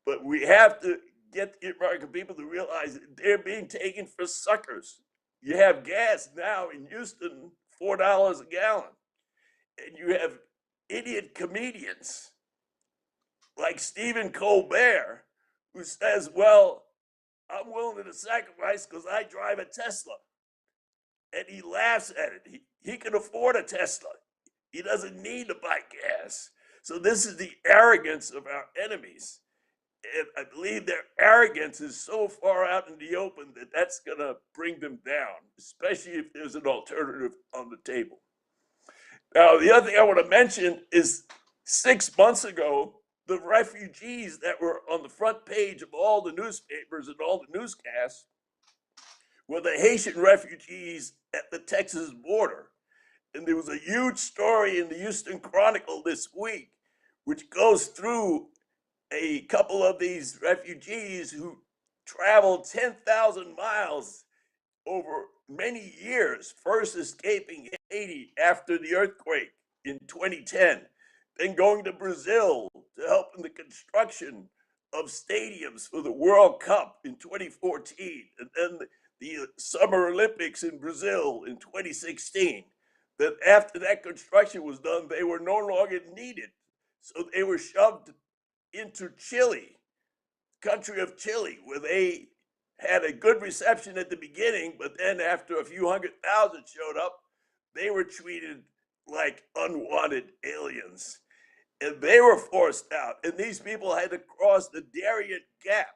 But we have to get the American people to realize that they're being taken for suckers. You have gas now in Houston, $4 a gallon. And you have idiot comedians like Stephen Colbert, who says, well, I'm willing to sacrifice because I drive a Tesla. And he laughs at it. He can afford a Tesla. He doesn't need to buy gas. So this is the arrogance of our enemies. And I believe their arrogance is so far out in the open that that's going to bring them down, especially if there's an alternative on the table. Now, the other thing I want to mention is 6 months ago, the refugees that were on the front page of all the newspapers and all the newscasts were the Haitian refugees at the Texas border. And there was a huge story in the Houston Chronicle this week, which goes through a couple of these refugees who traveled 10,000 miles over many years, first escaping Haiti after the earthquake in 2010, then going to Brazil to help in the construction of stadiums for the World Cup in 2014, and then the Summer Olympics in Brazil in 2016. That after that construction was done, they were no longer needed. So they were shoved into Chile, country of Chile, where they had a good reception at the beginning, but then after a few 100,000 showed up, they were treated like unwanted aliens. And they were forced out. And these people had to cross the Darien Gap,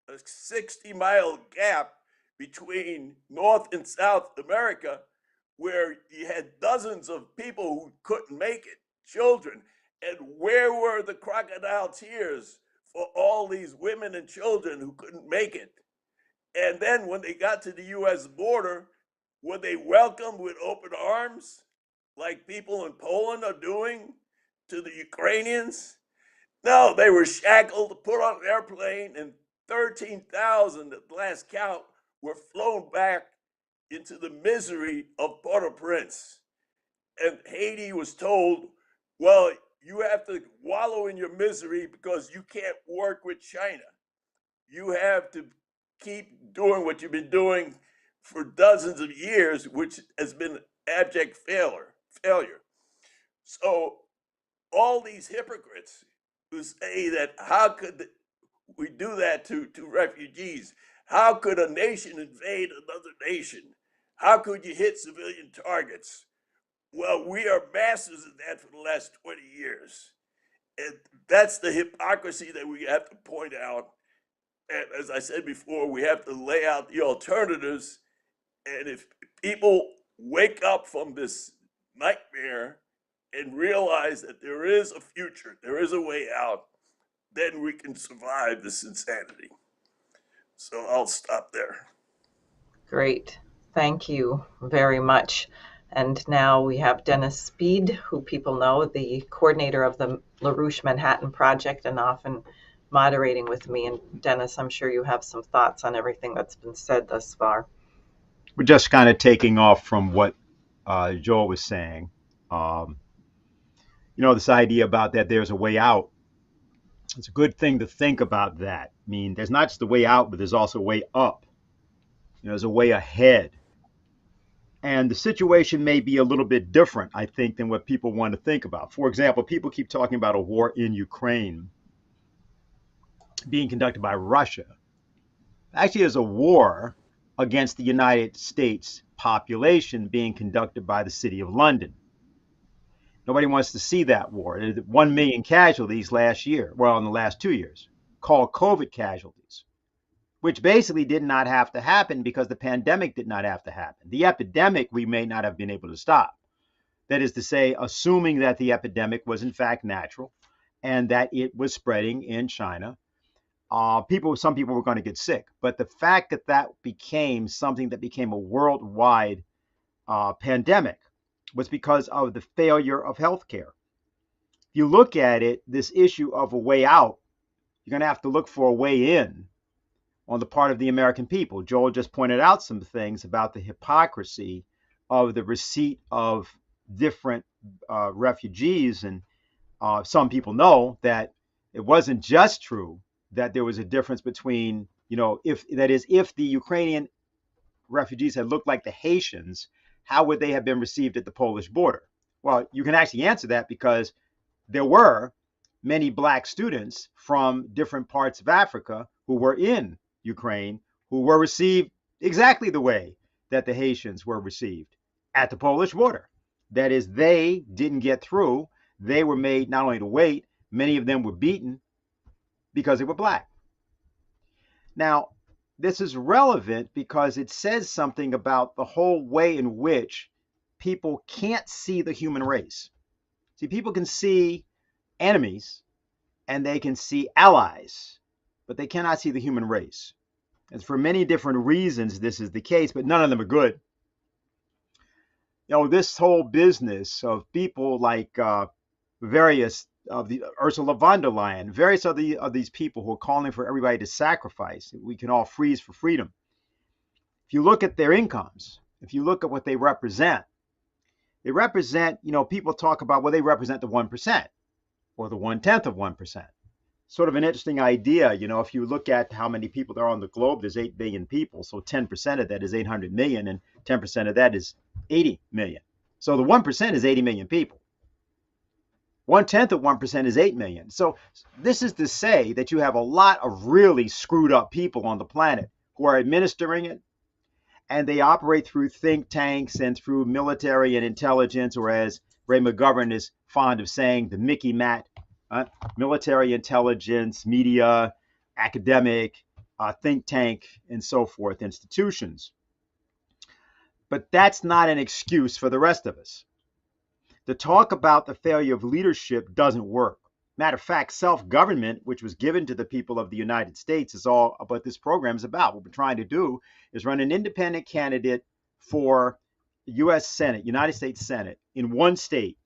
a 60-mile gap between North and South America, where you had dozens of people who couldn't make it, children. And where were the crocodile tears for all these women and children who couldn't make it? And then when they got to the US border, were they welcomed with open arms like people in Poland are doing to the Ukrainians? No, they were shackled, put on an airplane, and 13,000 at the last count were flown back into the misery of Port-au-Prince. And Haiti was told, well, you have to wallow in your misery because you can't work with China. You have to keep doing what you've been doing for dozens of years, which has been abject failure. So all these hypocrites who say that how could we do that to refugees? How could a nation invade another nation? How could you hit civilian targets? Well, we are masters of that for the last 20 years. And that's the hypocrisy that we have to point out. And as I said before, we have to lay out the alternatives. And if people wake up from this nightmare and realize that there is a future, there is a way out, then we can survive this insanity. So I'll stop there. Great. Thank you very much. And now we have Dennis Speed, who people know, the coordinator of the LaRouche Manhattan Project and often moderating with me. And Dennis, I'm sure you have some thoughts on everything that's been said thus far. We're just kind of taking off from what Joel was saying. This idea about that there's a way out. It's a good thing to think about that. I mean, there's not just a way out, but there's also a way up. There's a way ahead. And the situation may be a little bit different, I think, than what people want to think about. For example, people keep talking about a war in Ukraine being conducted by Russia. Actually, there's a war against the United States population being conducted by the City of London. Nobody wants to see that war. 1 million casualties last year, well, in the last 2 years, called COVID casualties, which basically did not have to happen because the pandemic did not have to happen. The epidemic we may not have been able to stop, That is to say, assuming that the epidemic was in fact natural and that it was spreading in China. Some people were going to get sick, but the fact that that became something that became a worldwide pandemic was because of the failure of healthcare. If you look at it, this issue of a way out, you're going to have to look for a way in on the part of the American people. Joel just pointed out some things about the hypocrisy of the receipt of different refugees, and some people know that it wasn't just true that there was a difference between, if the Ukrainian refugees had looked like the Haitians, how would they have been received at the Polish border? Well, you can actually answer that because there were many black students from different parts of Africa who were in Ukraine who were received exactly the way that the Haitians were received at the Polish border. That is, they didn't get through. They were made not only to wait, many of them were beaten because they were black. Now, this is relevant because it says something about the whole way in which people can't see the human race. See, people can see enemies and they can see allies, but they cannot see the human race. And for many different reasons, this is the case, but none of them are good. This whole business of people like various of the Ursula von der Leyen, various of these people who are calling for everybody to sacrifice, we can all freeze for freedom. If you look at their incomes, if you look at what they represent, people talk about, well, they represent the 1% or the 1/10 of 1%. Sort of an interesting idea, if you look at how many people there are on the globe, there's 8 billion people. So 10% of that is 800 million and 10% of that is 80 million. So the 1% is 80 million people. 1/10 of 1% is 8 million. So this is to say that you have a lot of really screwed up people on the planet who are administering it, and they operate through think tanks and through military and intelligence, or as Ray McGovern is fond of saying, the Mickey Matt, military intelligence, media, academic, think tank, and so forth institutions. But that's not an excuse for the rest of us. The talk about the failure of leadership doesn't work. Matter of fact, self-government, which was given to the people of the United States, is all what this program is about. What we're trying to do is run an independent candidate for U.S. Senate, United States Senate, in one state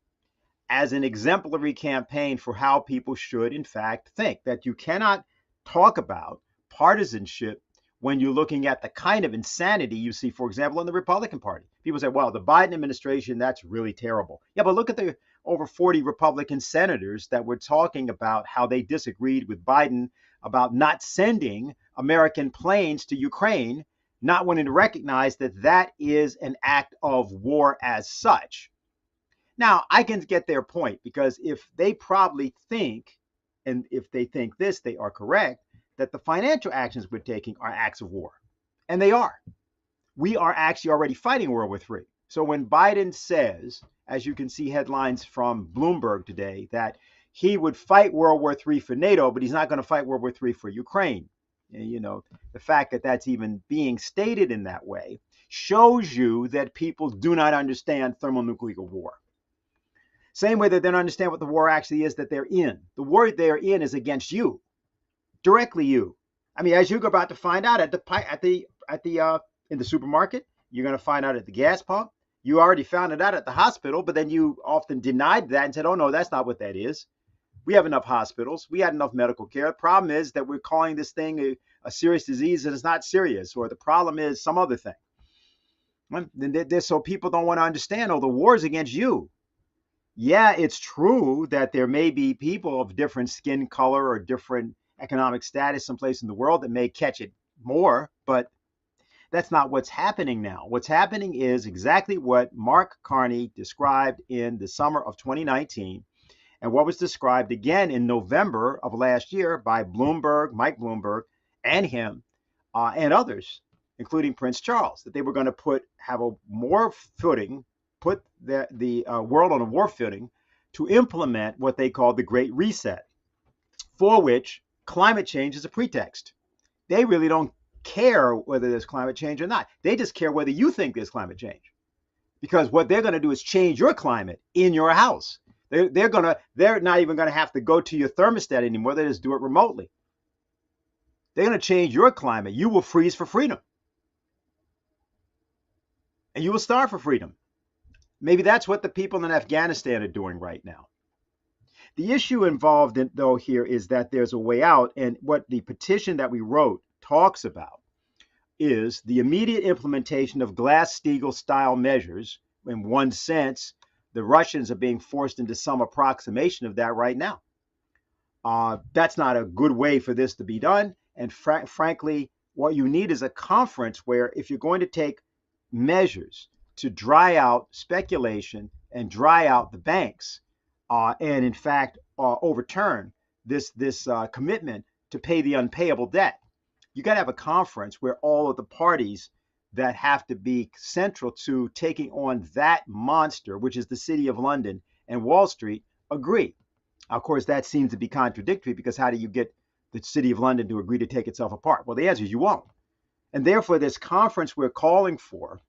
as an exemplary campaign for how people should, in fact, think. That you cannot talk about partisanship when you're looking at the kind of insanity you see, for example, in the Republican Party. People say, well, the Biden administration, that's really terrible. Yeah, but look at the over 40 Republican senators that were talking about how they disagreed with Biden about not sending American planes to Ukraine, not wanting to recognize that that is an act of war as such. Now, I can get their point, because if they probably think, and if they think this, they are correct, that the financial actions we're taking are acts of war. And they are. We are actually already fighting World War III. So when Biden says, as you can see headlines from Bloomberg today, that he would fight World War III for NATO, but he's not going to fight World War III for Ukraine. And, the fact that that's even being stated in that way shows you that people do not understand thermonuclear war. Same way that they don't understand what the war actually is that they're in. The war they're in is against you. Directly you. I mean, as you're about to find out in the supermarket, you're going to find out at the gas pump. You already found it out at the hospital, but then you often denied that and said, oh, no, that's not what that is. We have enough hospitals. We had enough medical care. The problem is that we're calling this thing a serious disease and it's not serious, or the problem is some other thing. So people don't want to understand, oh, the war is against you. Yeah, it's true that there may be people of different skin color or different economic status someplace in the world that may catch it more, but that's not what's happening now. What's happening is exactly what Mark Carney described in the summer of 2019, and what was described again in November of last year by Bloomberg, Mike Bloomberg, and him, and others, including Prince Charles, that they were going to put the world on a war footing to implement what they call the Great Reset, for which climate change is a pretext. They really don't care whether there's climate change or not. They just care whether you think there's climate change. because what they're going to do is change your climate in your house. They're not even going to have to go to your thermostat anymore. They just do it remotely. They're going to change your climate. You will freeze for freedom. And you will starve for freedom. Maybe that's what the people in Afghanistan are doing right now. The issue involved, though, here is that there's a way out. And what the petition that we wrote talks about is the immediate implementation of Glass-Steagall-style measures. In one sense, the Russians are being forced into some approximation of that right now. That's not a good way for this to be done. And frankly, what you need is a conference where, if you're going to take measures to dry out speculation and dry out the banks, and in fact overturn this commitment to pay the unpayable debt, you got to have a conference where all of the parties that have to be central to taking on that monster, which is the City of London and Wall Street, agree. Of course, that seems to be contradictory, because how do you get the City of London to agree to take itself apart? Well, the answer is you won't. And therefore, this conference we're calling for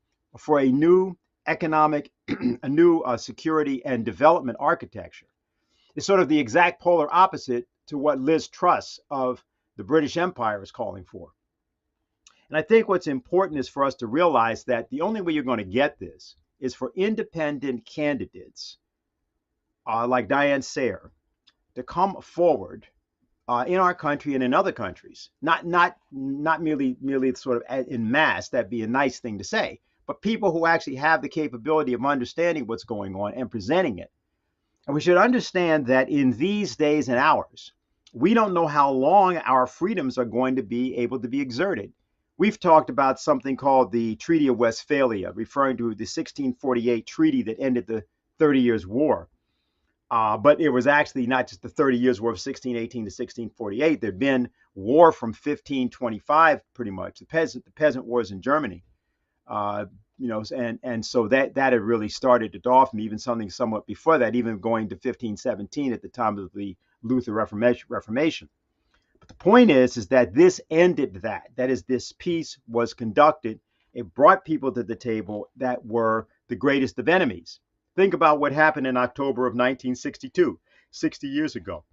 a new economic, a new security and development architecture is sort of the exact polar opposite to what Liz Truss of the British Empire is calling for. And I think what's important is for us to realize that the only way you're going to get this is for independent candidates like Diane Sare to come forward in our country and in other countries, not merely sort of in mass. That'd be a nice thing to say, but people who actually have the capability of understanding what's going on and presenting it. And we should understand that in these days and hours, we don't know how long our freedoms are going to be able to be exerted. We've talked about something called the Treaty of Westphalia, referring to the 1648 treaty that ended the 30 Years' War. But it was actually not just the 30 Years' War of 1618 to 1648. There'd been war from 1525, pretty much, the peasant wars in Germany. And so that had really started it off, and even something somewhat before that, even going to 1517 at the time of the Luther Reformation. But the point is that this ended that. That is, this peace was conducted. It brought people to the table that were the greatest of enemies. Think about what happened in October of 1962, 60 years ago.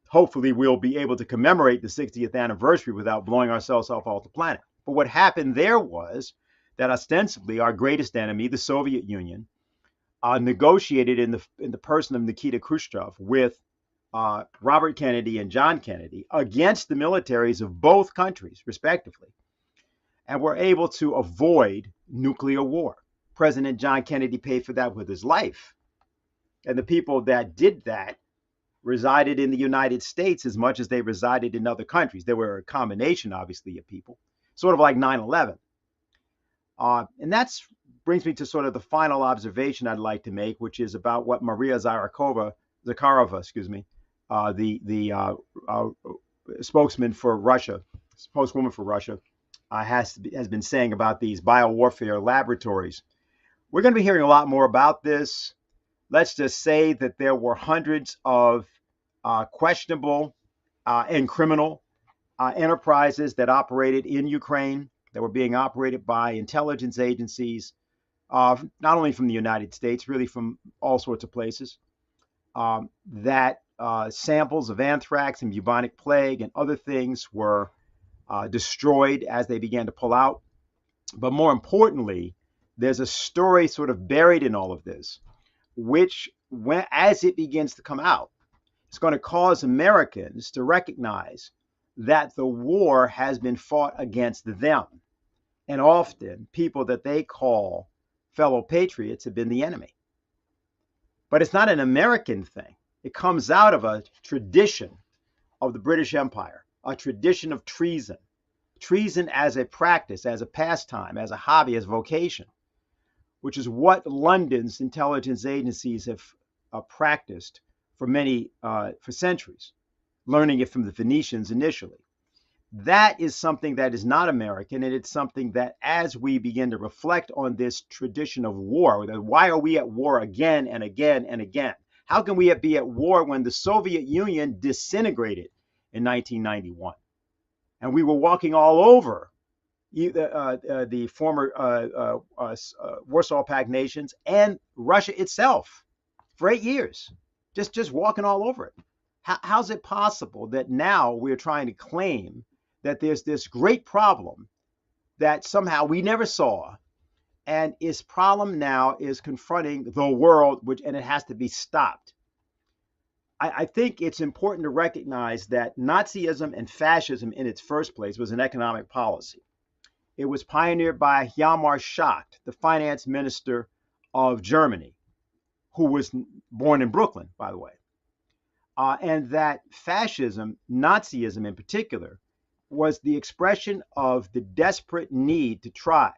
Hopefully, we'll be able to commemorate the 60th anniversary without blowing ourselves off the planet. But what happened there was that ostensibly our greatest enemy, the Soviet Union, negotiated in the person of Nikita Khrushchev with Robert Kennedy and John Kennedy against the militaries of both countries, respectively, and were able to avoid nuclear war. President John Kennedy paid for that with his life. And the people that did that resided in the United States as much as they resided in other countries. There were a combination, obviously, of people, sort of like 9/11. And that brings me to sort of the final observation I'd like to make, which is about what Maria Zakharova, the spokeswoman for Russia, has been saying about these biowarfare laboratories. We're going to be hearing a lot more about this. Let's just say that there were hundreds of questionable and criminal enterprises that operated in Ukraine, that were being operated by intelligence agencies, not only from the United States, really from all sorts of places, that samples of anthrax and bubonic plague and other things were destroyed as they began to pull out. But more importantly, there's a story sort of buried in all of this, which, as it begins to come out, it's going to cause Americans to recognize that the war has been fought against them. And often, people that they call fellow patriots have been the enemy. But it's not an American thing. It comes out of a tradition of the British Empire, a tradition of treason. Treason as a practice, as a pastime, as a hobby, as a vocation, which is what London's intelligence agencies have practiced for centuries, learning it from the Phoenicians initially. That is something that is not American, and it's something that, as we begin to reflect on this tradition of war, why are we at war again and again and again? How can we be at war when the Soviet Union disintegrated in 1991? And we were walking all over, the former Warsaw Pact nations, and Russia itself for 8 years, just walking all over it. How's it possible that now we're trying to claim that there's this great problem that somehow we never saw, and its problem now is confronting the world, and it has to be stopped? I think it's important to recognize that Nazism and fascism in its first place was an economic policy. It was pioneered by Hjalmar Schacht, the finance minister of Germany, who was born in Brooklyn, by the way. And that fascism, Nazism in particular, was the expression of the desperate need to try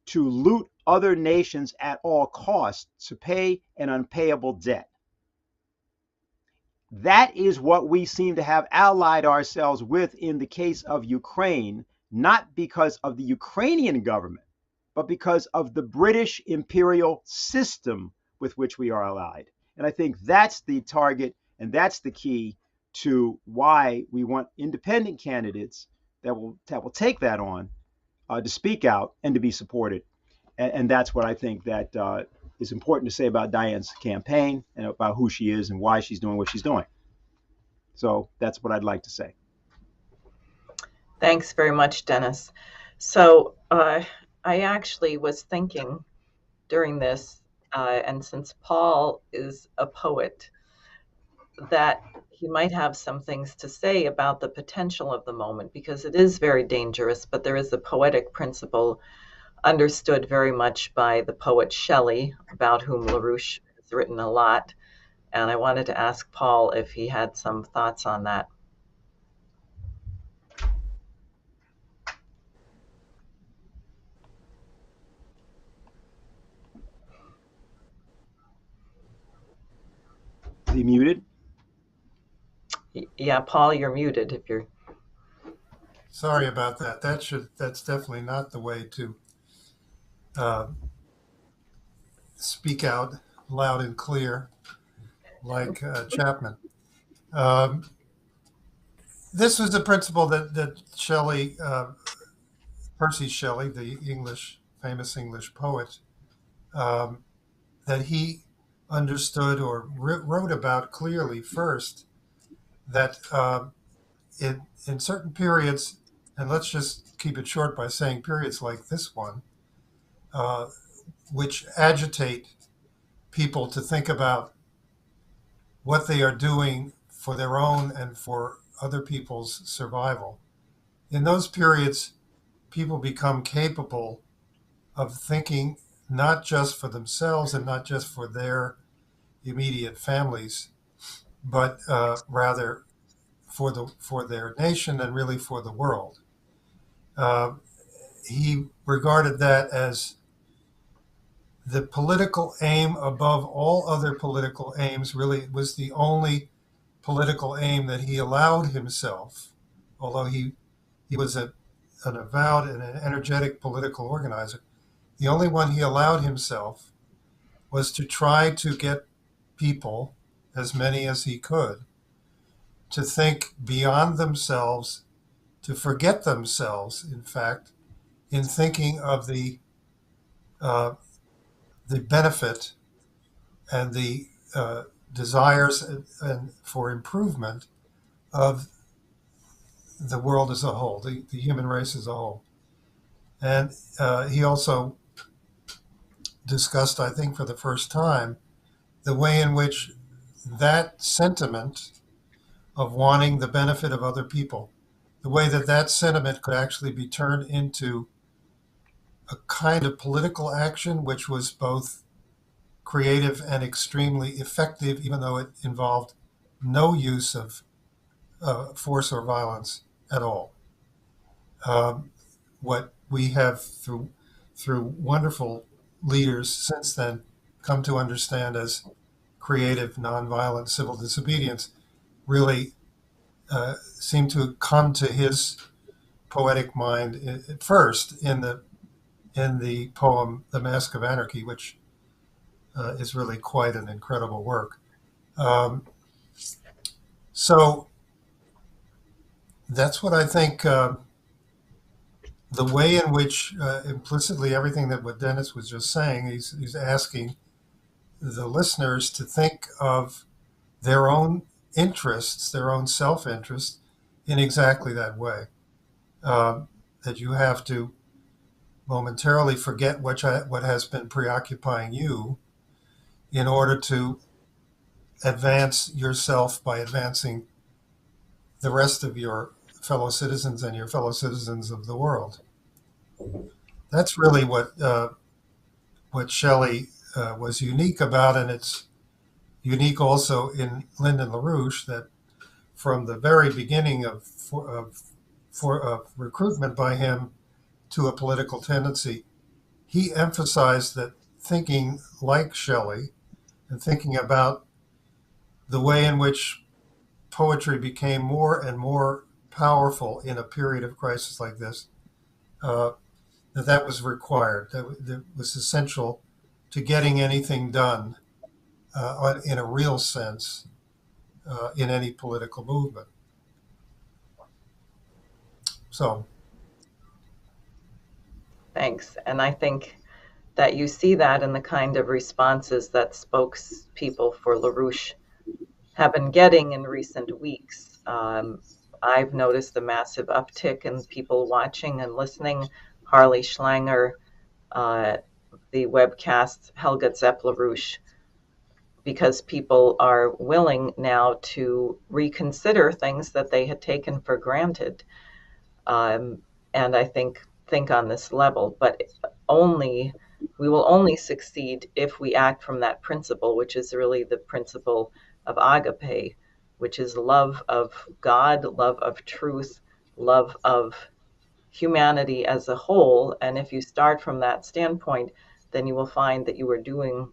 to loot other nations at all costs to pay an unpayable debt. That is what we seem to have allied ourselves with in the case of Ukraine, not because of the Ukrainian government, but because of the British imperial system with which we are allied. And I think that's the target, and that's the key to why we want independent candidates that will take that on, to speak out and to be supported. And that's what I think that is important to say about Diane's campaign and about who she is and why she's doing what she's doing. So that's what I'd like to say. Thanks very much, Dennis. So I actually was thinking during this, and since Paul is a poet, that he might have some things to say about the potential of the moment, because it is very dangerous, but there is a poetic principle understood very much by the poet Shelley, about whom LaRouche has written a lot. And I wanted to ask Paul if he had some thoughts on that. Is he muted? Yeah, Paul, you're muted if you're... Sorry about that. That's definitely not the way to speak out loud and clear like Chapman. This was the principle that Shelley, Percy Shelley, the famous English poet, that he understood or wrote about clearly first, that in certain periods, and let's just keep it short by saying periods like this one, which agitate people to think about what they are doing for their own and for other people's survival. In those periods, people become capable of thinking not just for themselves and not just for their immediate families, but rather for their nation and really for the world. He regarded that as the political aim above all other political aims. Really was the only political aim that he allowed himself, although he was an avowed and an energetic political organizer. The only one he allowed himself was to try to get people, as many as he could, to think beyond themselves, to forget themselves, in fact, in thinking of the benefit and the desires and for improvement of the world as a whole, the human race as a whole. And he also discussed, I think for the first time, the way in which that sentiment of wanting the benefit of other people, the way that sentiment could actually be turned into a kind of political action which was both creative and extremely effective, even though it involved no use of force or violence at all. What we have through wonderful leaders since then come to understand as creative, nonviolent civil disobedience really seemed to come to his poetic mind at first in the poem "The Mask of Anarchy," which is really quite an incredible work. So that's what I think the way in which implicitly everything that what Dennis was just saying, he's asking the listeners to think of their own interests, their own self-interest, in exactly that way. That you have to momentarily forget what has been preoccupying you in order to advance yourself by advancing the rest of your fellow citizens and your fellow citizens of the world. That's really what Shelley was unique about, and it's unique also in Lyndon LaRouche that from the very beginning of recruitment by him to a political tendency, he emphasized that thinking like Shelley and thinking about the way in which poetry became more and more powerful in a period of crisis like this, that was required, that was essential to getting anything done in a real sense in any political movement. So, Thanks. And I think that you see that in the kind of responses that spokespeople for LaRouche have been getting in recent weeks. I've noticed the massive uptick in people watching and listening. Harley Schlanger, the webcast Helga Zepp LaRouche, because people are willing now to reconsider things that they had taken for granted. And I think on this level, but we will only succeed if we act from that principle, which is really the principle of agape, which is love of God, love of truth, love of humanity as a whole. And if you start from that standpoint, then you will find that you are doing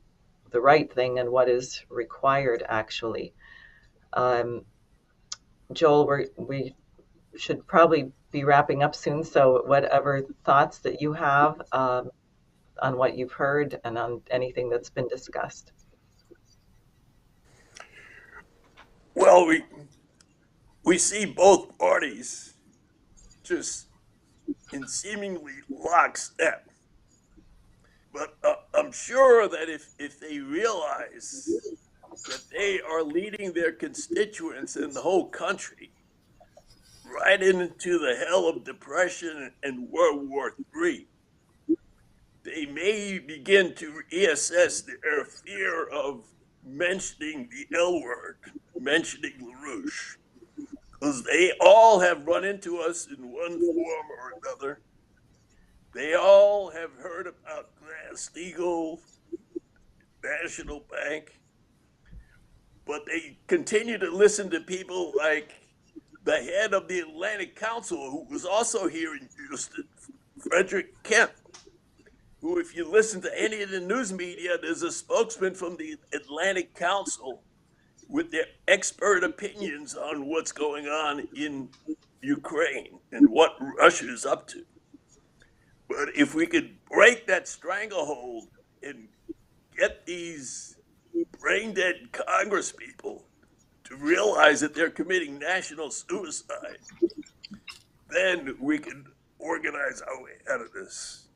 the right thing and what is required, actually. Joel, we should probably be wrapping up soon. So whatever thoughts that you have on what you've heard and on anything that's been discussed. Well, we see both parties just in seemingly lockstep. But I'm sure that if they realize that they are leading their constituents in the whole country right into the hell of depression and World War III, they may begin to reassess their fear of mentioning the L word, mentioning LaRouche, because they all have run into us in one form or another. They all have heard about Glass-Steagall, National Bank, but they continue to listen to people like the head of the Atlantic Council, who was also here in Houston, Frederick Kemp, who, if you listen to any of the news media, there's a spokesman from the Atlantic Council with their expert opinions on what's going on in Ukraine and what Russia is up to. But if we could break that stranglehold and get these brain dead Congress people to realize that they're committing national suicide, then we can organize our way out of this.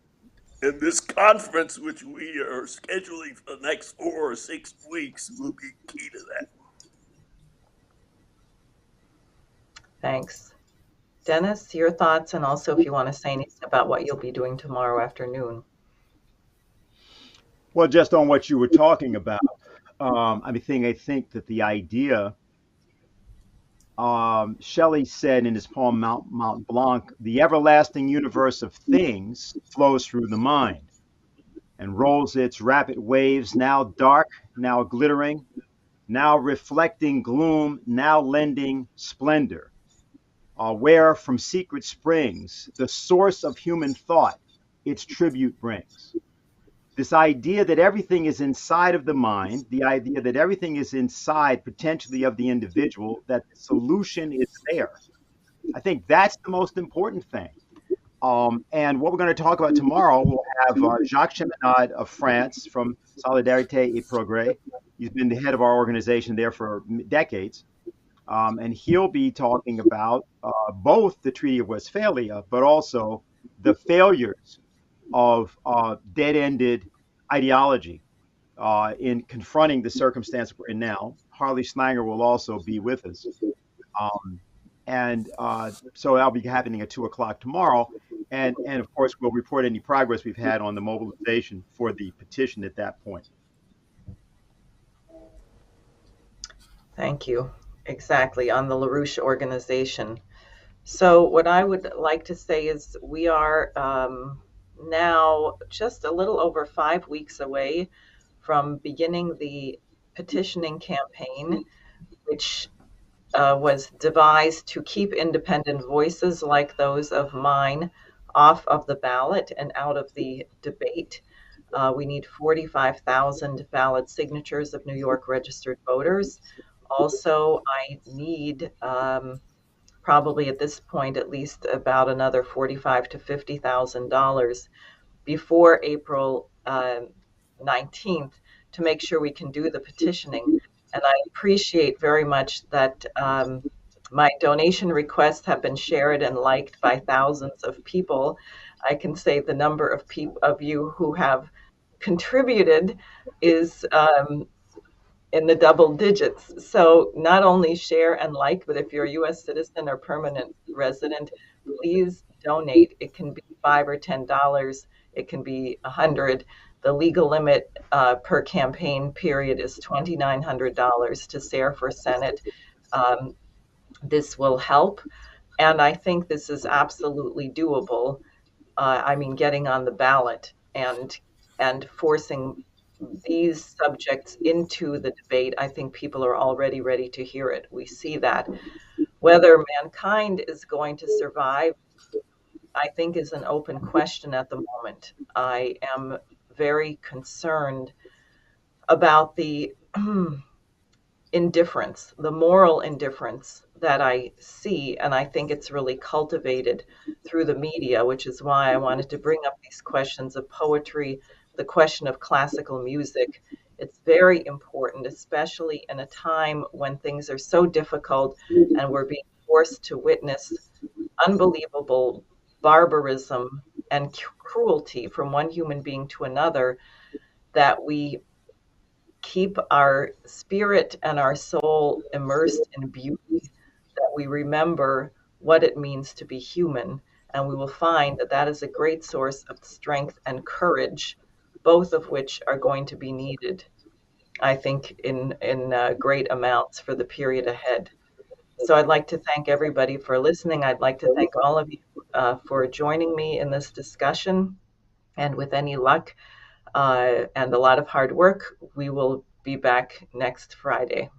And this conference, which we are scheduling for the next 4 or 6 weeks, will be key to that. Thanks. Dennis, your thoughts, and also if you want to say anything about what you'll be doing tomorrow afternoon. Well, just on what you were talking about, I think that the idea, Shelley said in his poem Mount Blanc, the everlasting universe of things flows through the mind and rolls its rapid waves, now dark, now glittering, now reflecting gloom, now lending splendor, where from secret springs the source of human thought its tribute brings. This idea that everything is inside of the mind, the idea that everything is inside potentially of the individual, that the solution is there. I think that's the most important thing. And what we're going to talk about tomorrow, we'll have Jacques Cheminade of France from Solidarité et Progrès. He's been the head of our organization there for decades. And he'll be talking about both the Treaty of Westphalia, but also the failures of dead-ended ideology in confronting the circumstance we're in now. Harley Slanger will also be with us. So that'll be happening at 2 o'clock tomorrow. And of course, we'll report any progress we've had on the mobilization for the petition at that point. Thank you. Exactly, on the LaRouche organization. So what I would like to say is we are now just a little over 5 weeks away from beginning the petitioning campaign, which was devised to keep independent voices like those of mine off of the ballot and out of the debate. We need 45,000 valid signatures of New York registered voters. Also, I need probably at this point at least about another $45,000 to $50,000 before April 19th to make sure we can do the petitioning. And I appreciate very much that my donation requests have been shared and liked by thousands of people. I can say the number of you who have contributed is in the double digits. So not only share and like, but if you're a U.S. citizen or permanent resident, please donate. It can be $5 or $10. It can be $100. The legal limit per campaign period is $2,900 to Sare for Senate. This will help. And I think this is absolutely doable. I mean, getting on the ballot and forcing these subjects into the debate, I think people are already ready to hear it. We see that. Whether mankind is going to survive, I think, is an open question at the moment. I am very concerned about the indifference, the moral indifference that I see, and I think it's really cultivated through the media, which is why I wanted to bring up these questions of poetry, the question of classical music. It's very important, especially in a time when things are so difficult and we're being forced to witness unbelievable barbarism and cruelty from one human being to another, that we keep our spirit and our soul immersed in beauty, that we remember what it means to be human. And we will find that that is a great source of strength and courage, both of which are going to be needed, I think, in great amounts for the period ahead. So I'd like to thank everybody for listening. I'd like to thank all of you for joining me in this discussion. And with any luck and a lot of hard work, we will be back next Friday.